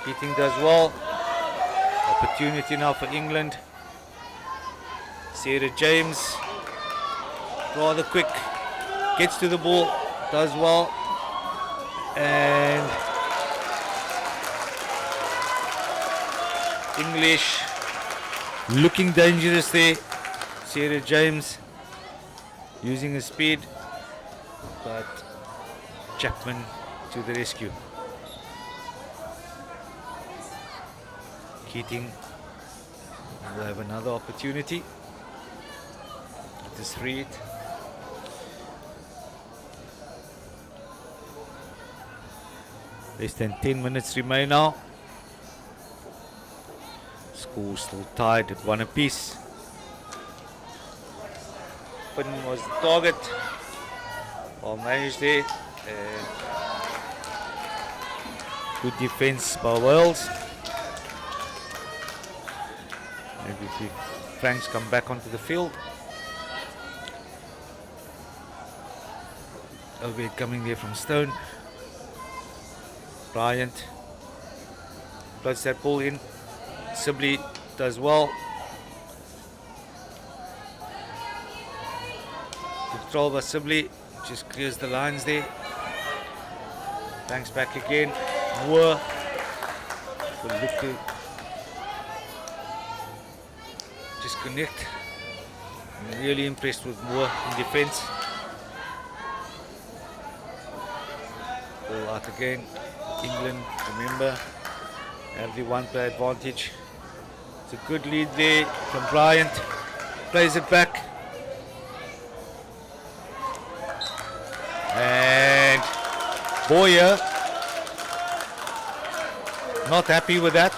Speaker 3: Keating does well. Opportunity now for England. Sarah James, rather quick, gets to the ball, does well, and English looking dangerous there. Sarah James using his speed, but Chapman to the rescue. Keating will have another opportunity. This free hit. Less than 10 minutes remain now. Score still tied at 1 apiece. Finn was the target. Well managed there. And good defense by Wales. Maybe if the Franks come back onto the field. Albeit coming there from Stone. Bryant plugs that ball in. Sibley does well. Control by Sibley, just clears the lines there. Banks back again. Moore will look to just connect. I'm really impressed with Moore in defence. Ball out again. England, remember, have the one player advantage. It's a good lead there from Bryant. Plays it back. And Boyer, not happy with that.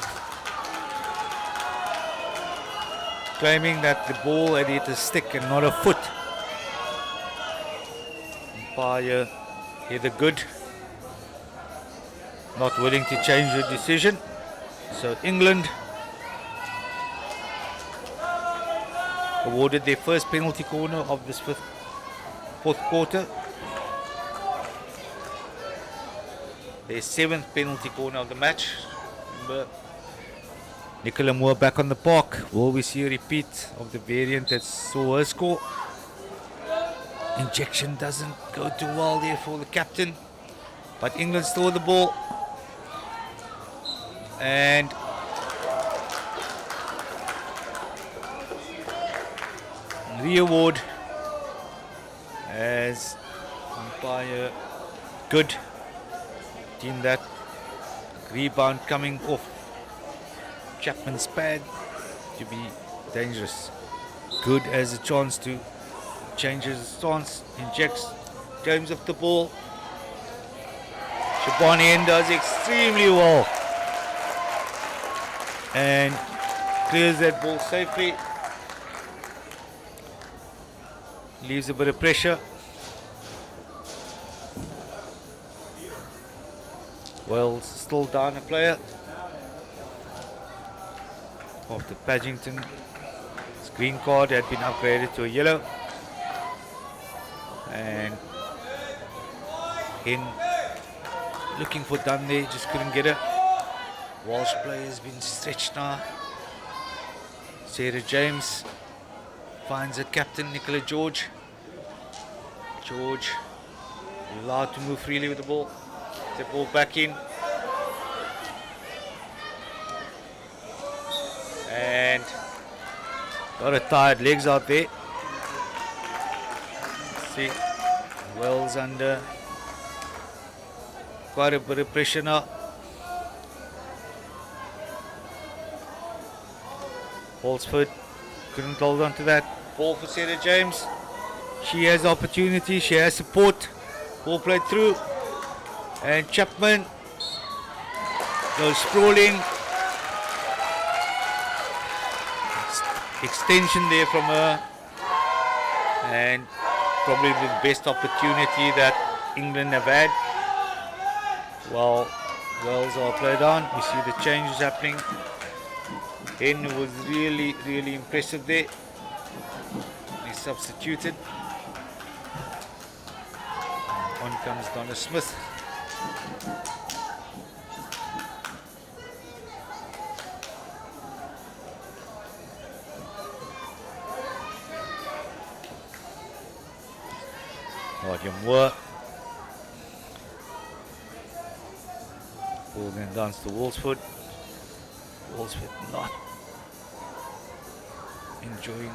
Speaker 3: Claiming that the ball had hit a stick and not a foot. Umpire either good, not willing to change the decision. So England awarded their first penalty corner of this fourth quarter. Their 7th penalty corner of the match. Remember, Nicola Moore back on the park. Will we see a repeat of the variant that saw her score? Injection doesn't go too well there for the captain, but England stole the ball. And re-award as umpire good. Seen that rebound coming off Chapman's pad to be dangerous. Good as a chance to change his stance, injects James off the ball. Shabanian does extremely well and clears that ball safely. Leaves a bit of pressure. Wells still down a player after Paddington's green card had been upgraded to a yellow, and in looking for Dunn there, just couldn't get it. Walsh player has been stretched now. Sarah James finds a captain, Nicola George. George allowed to move freely with the ball. The ball back in. And got a tired legs out there. See, Wells under quite a bit of pressure now. Holsford couldn't hold on to that. Ball for Sarah James. She has opportunity, she has support. Ball played through. And Chapman goes sprawling. Extension there from her. And probably the best opportunity that England have had. Well, Wells are played on. We see the changes happening. Hen was really impressive there. He substituted. On comes Donna Smith. Nadia Moore. Ball then downs to Walsford. Walsford not enjoying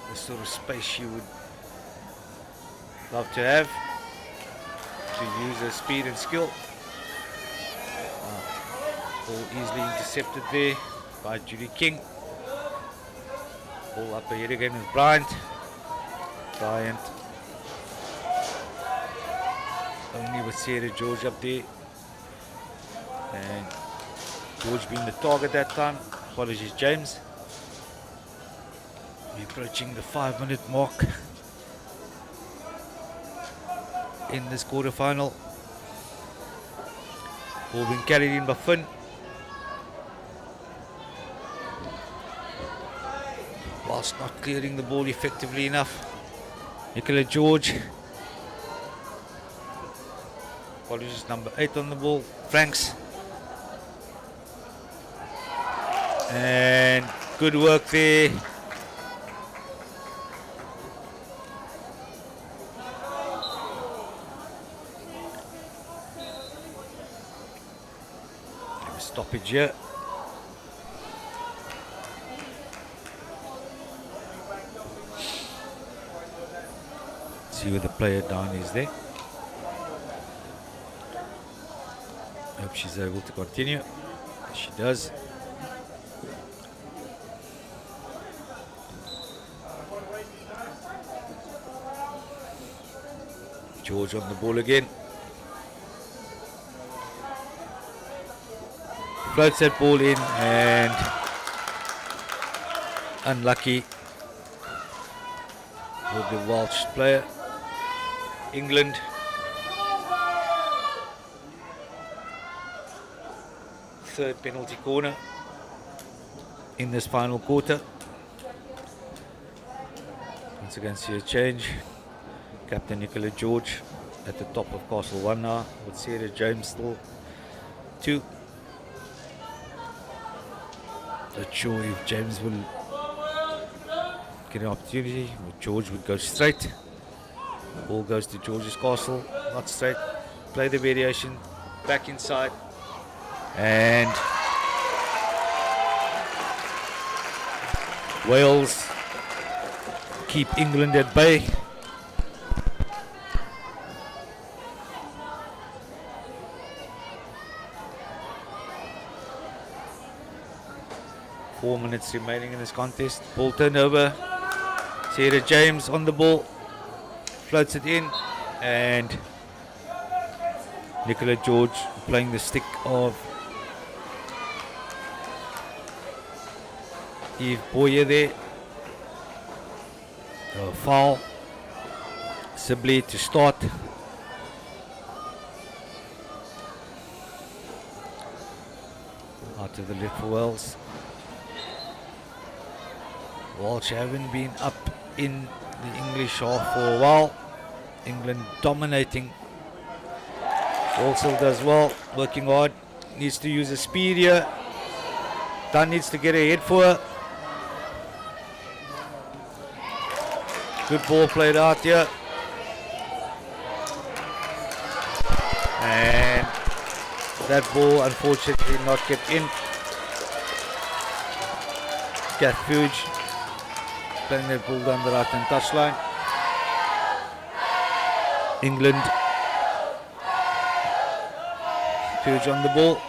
Speaker 3: the sort of space she would love to have to use her speed and skill. Ball easily intercepted there by Judy King. Ball up yet again with Bryant. Bryant only with Sarah George up there. And George being the target that time. Apologies, James. We're approaching the 5-minute mark in this quarter-final. Ball being carried in by Finn. Whilst not clearing the ball effectively enough. Nicola George. Apologies, number 8 on the ball. Franks. And good work there. Stoppage here. See where the player down is there. Hope she's able to continue. She does. George on the ball again. Floats that ball in and unlucky with the Welsh player. England third penalty corner in this final quarter. Once again, see a change. Captain Nicola George at the top of Castle 1 now, with Sarah James still 2. Not sure if James will get an opportunity, or George would go straight. Ball goes to George's Castle, not straight. Play the variation, back inside, and Wales keep England at bay. Four minutes remaining in this contest. Ball turnover. Sarah James on the ball. Floats it in. And Nicola George playing the stick of Eve Boyer there. Foul. Sibley to start. Out to the left for Wales. Welsh haven't been up in the English half for a while. England dominating. Also does well, working hard. Needs to use a speed here. Dunn needs to get ahead for her. Good ball played out here. And that ball unfortunately not kept in. Kath Fuge playing that ball down the right hand touchline. England. Fuge on the ball.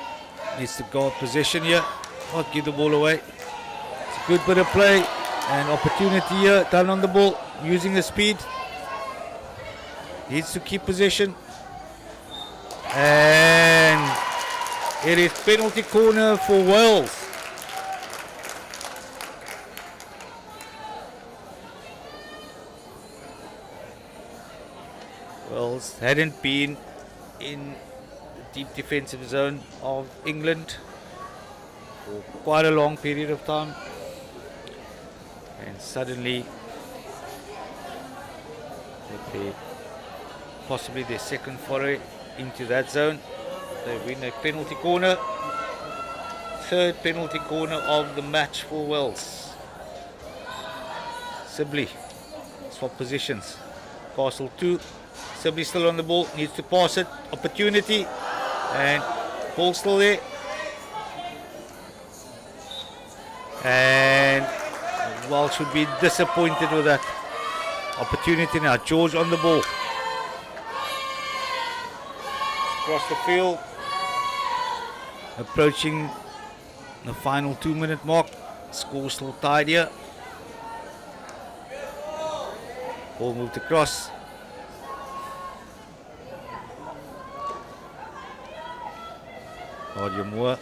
Speaker 3: Needs to guard possession here. Not give the ball away. It's a good bit of play and opportunity here. Done on the ball. Using the speed. Needs to keep possession. And it is penalty corner for Wales. Wales hadn't been in the deep defensive zone of England for quite a long period of time, and suddenly with possibly their second foray into that zone, they win a penalty corner. Third penalty corner of the match for Wales. Sibley swap positions. Castle 2. Sibley still on the ball, needs to pass it. Opportunity, and ball still there. And Welsh should be disappointed with that opportunity now. George on the ball. Across the field. Approaching the final 2-minute mark. Score still tied here. Ball moved across. Nadia Moore.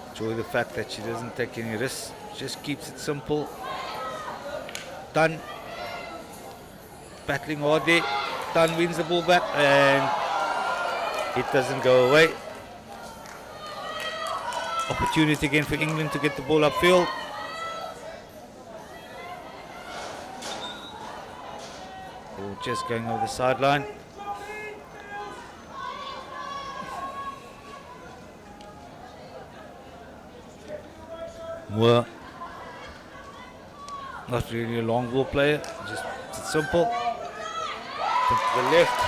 Speaker 3: Enjoy the fact that she doesn't take any risks. Just keeps it simple. Dunn. Battling hard there. Dunn wins the ball back and it doesn't go away. Opportunity again for England to get the ball upfield. Ball just going over the sideline. Moore, not really a long ball player, just simple. To the left.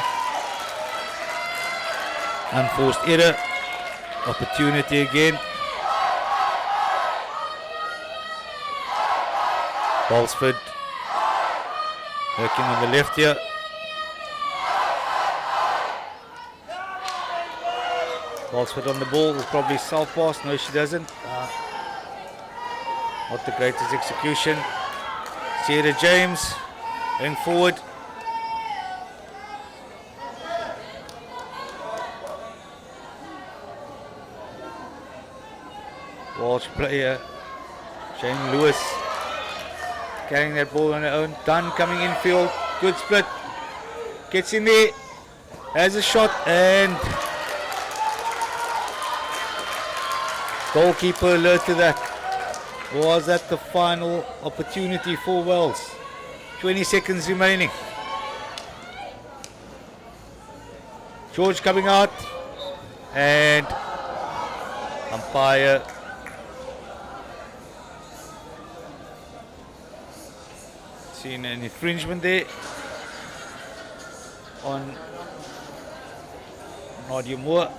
Speaker 3: Unforced error. Opportunity again. Balsford Working on the left here. Walsford on the ball, will probably self pass. No, she doesn't. Not the greatest execution. Sierra James going forward. Walsh player Shane Lewis carrying that ball on her own. Dunn coming infield. Good split. Gets in there. Has a shot and goalkeeper alert to that. Was that the final opportunity for Wales? 20 seconds remaining. George coming out and umpire seen an infringement there on Nadia Moore.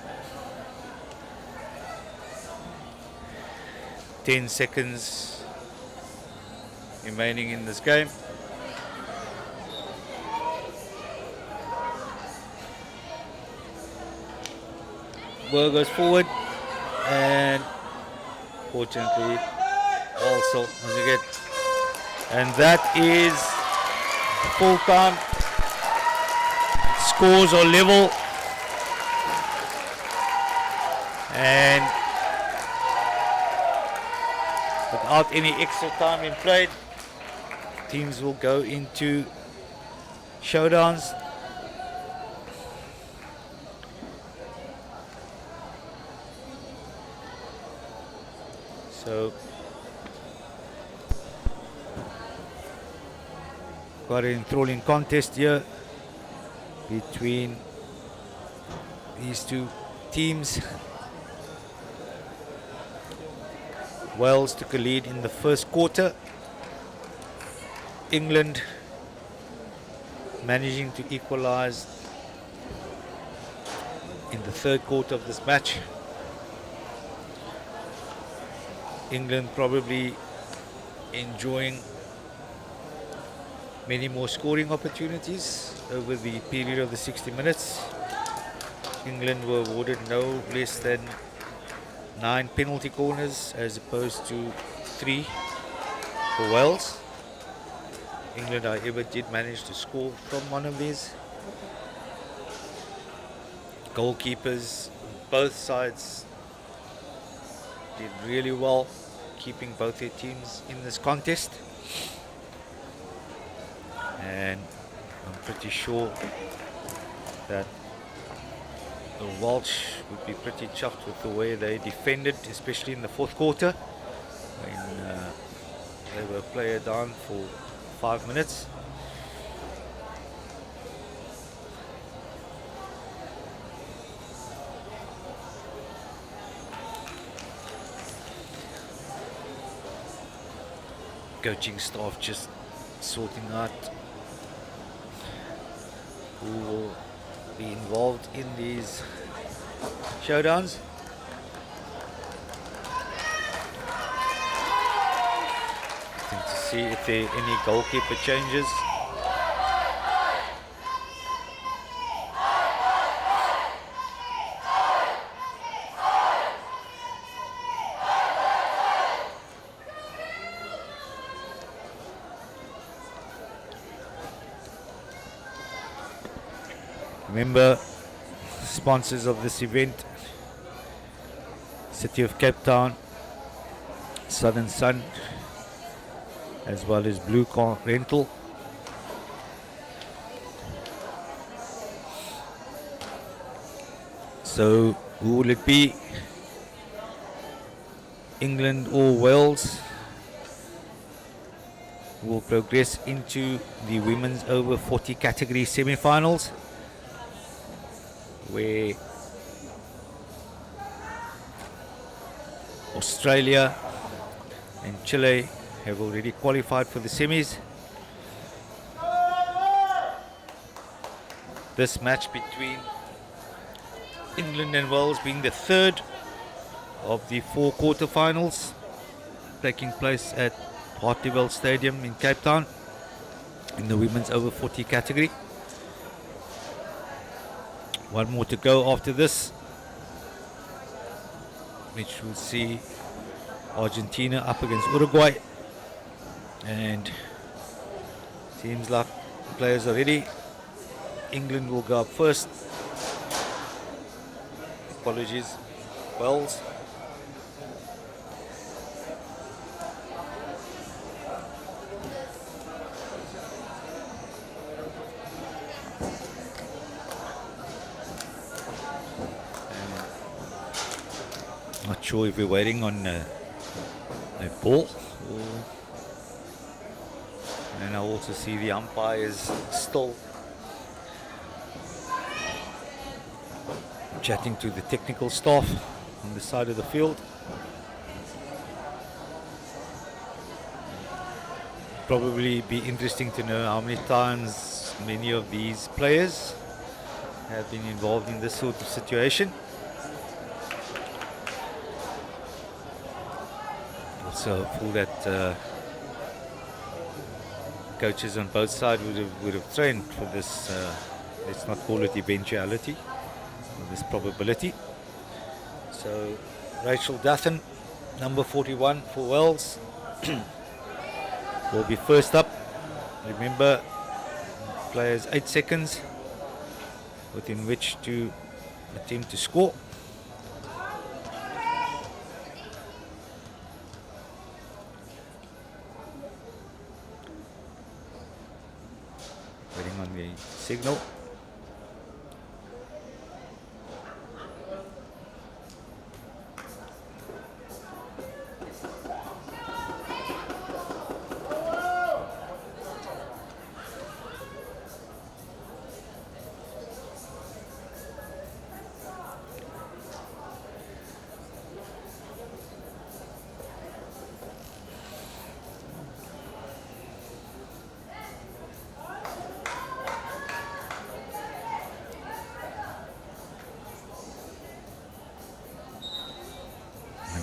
Speaker 3: 10 seconds remaining in this game. Moore goes forward and fortunately also doesn't get. And that is full time. Scores are level. And without any extra time in play, teams will go into showdowns. So quite an enthralling contest here between these two teams. Wales took a lead in the first quarter. England managing to equalize in the third quarter of this match. England probably enjoying many more scoring opportunities over the period of the 60 minutes. England were awarded no less than 9 penalty corners as opposed to 3 for Wales. England, however, did manage to score from one of these. Goalkeepers, both sides did really well, keeping both their teams in this contest. And I'm pretty sure that the Welsh would be pretty chuffed with the way they defended, especially in the fourth quarter when they were a player down for 5 minutes. Coaching staff just sorting out who will be involved in these showdowns. To see if there are any goalkeeper changes. Remember, sponsors of this event: City of Cape Town, Southern Sun, as well as Blue Car Rental. So who will it be? England or Wales will progress into the women's over 40 category semi-finals, where Australia and Chile have already qualified for the semis. This match between England and Wales being the third of the 4 quarterfinals taking place at Hartlepool Stadium in Cape Town. in the women's over 40 category. One more to go after this, which will see Argentina up against Uruguay. And seems like the players are ready. England will go up first. Apologies, Wales. Not sure if we're waiting on a ball. And I also see the umpires still chatting to the technical staff on the side of the field. Probably be interesting to know how many times many of these players have been involved in this sort of situation. Also hopeful that coaches on both sides would have trained for this, let's not call it eventuality, this probability. So Rachel Dathan, number 41 for Wales, will be first up. Remember, players 8 seconds within which to attempt to score. Waiting on the signal.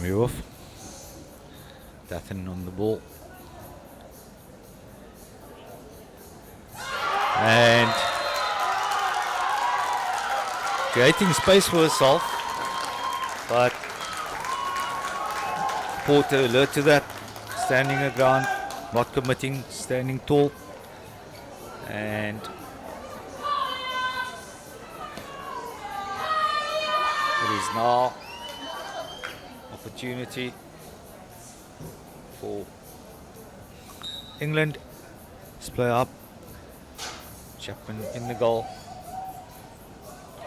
Speaker 3: We're off. Dathan on the ball. And creating space for herself, but Porter alert to that, standing her ground, not committing, standing tall. And it is now opportunity for England. Let's play up. Chapman in the goal.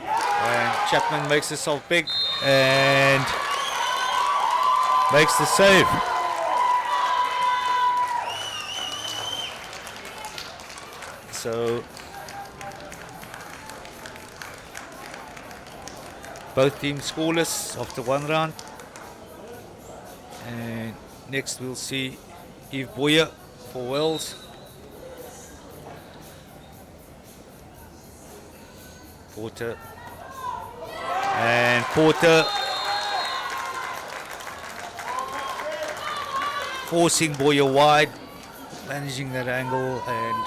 Speaker 3: And Chapman makes herself big and makes the save. So both teams scoreless after one round. And next we'll see Eve Boyer for Wales. Porter. And Porter forcing Boyer wide, managing that angle. And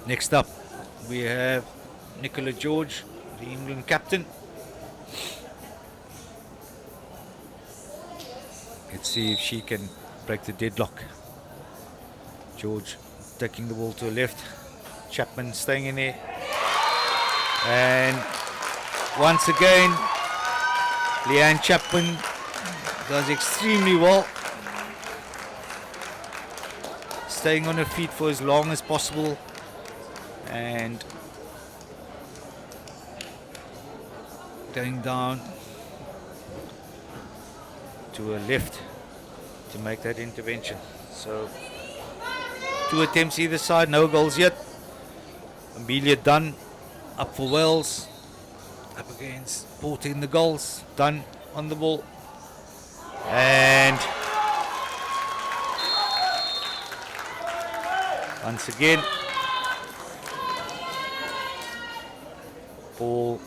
Speaker 3: next up we have Nicola George, the England captain. Let's see if she can break the deadlock. George taking the ball to the left. Chapman staying in there. And once again, Leanne Chapman does extremely well. Staying on her feet for as long as possible. And going down to a left to make that intervention. So 2 attempts either side, no goals yet. Amelia Dunn up for Wales, up against Porter in the goals. Dunn on the ball, and once again ball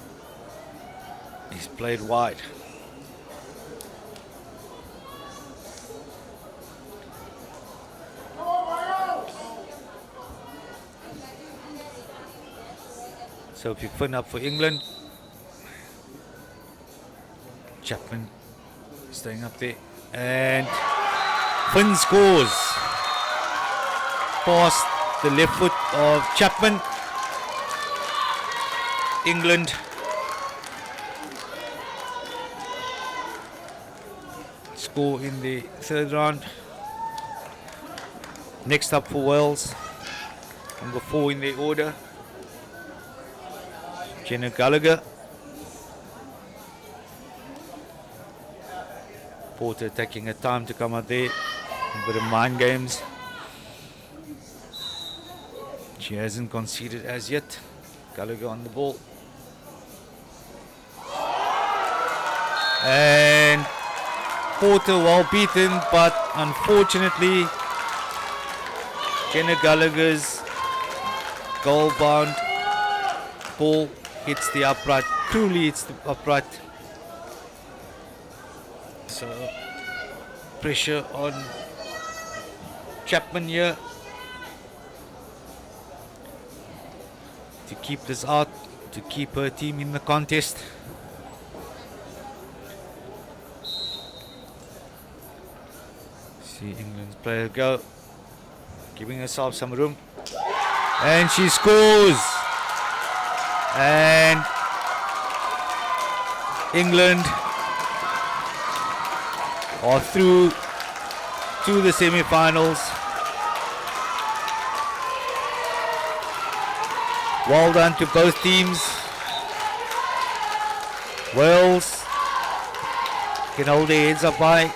Speaker 3: is played wide. Sophie Finn up for England. Chapman staying up there. And Finn scores. Past the left foot of Chapman. England score in the third round. Next up for Wales, number 4 in the order, Jenna Gallagher. Porter taking her time to come out there. A bit of mind games. She hasn't conceded as yet. Gallagher on the ball. And Porter well beaten, but unfortunately Jenna Gallagher's goal-bound ball hits the upright, cruelly hits the upright. So pressure on Chapman here to keep this out, to keep her team in the contest. See England's player go, giving herself some room, and she scores. And England are through to the semi-finals. Well done to both teams. Wales can hold their heads up high.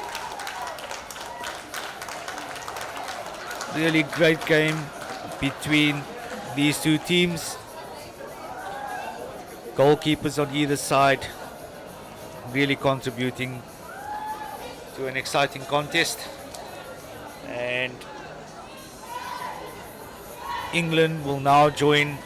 Speaker 3: Really great game between these two teams. Goalkeepers on either side really contributing to an exciting contest. And England will now join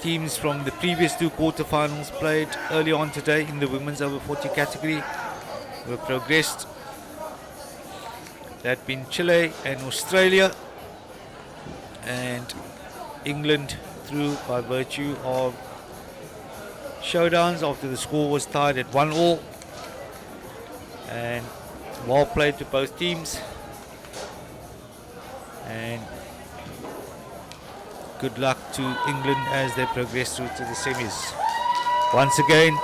Speaker 3: teams from the previous 2 quarterfinals played early on today in the women's over 40 category, who have progressed. That been Chile and Australia, and England through by virtue of showdowns after the score was tied at 1-1. And well played to both teams, and good luck to England as they progress through to the semis. Once again,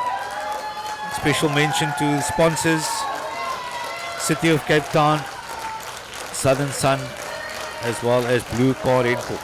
Speaker 3: special mention to the sponsors, City of Cape Town, Southern Sun, as well as Blue Car Rental.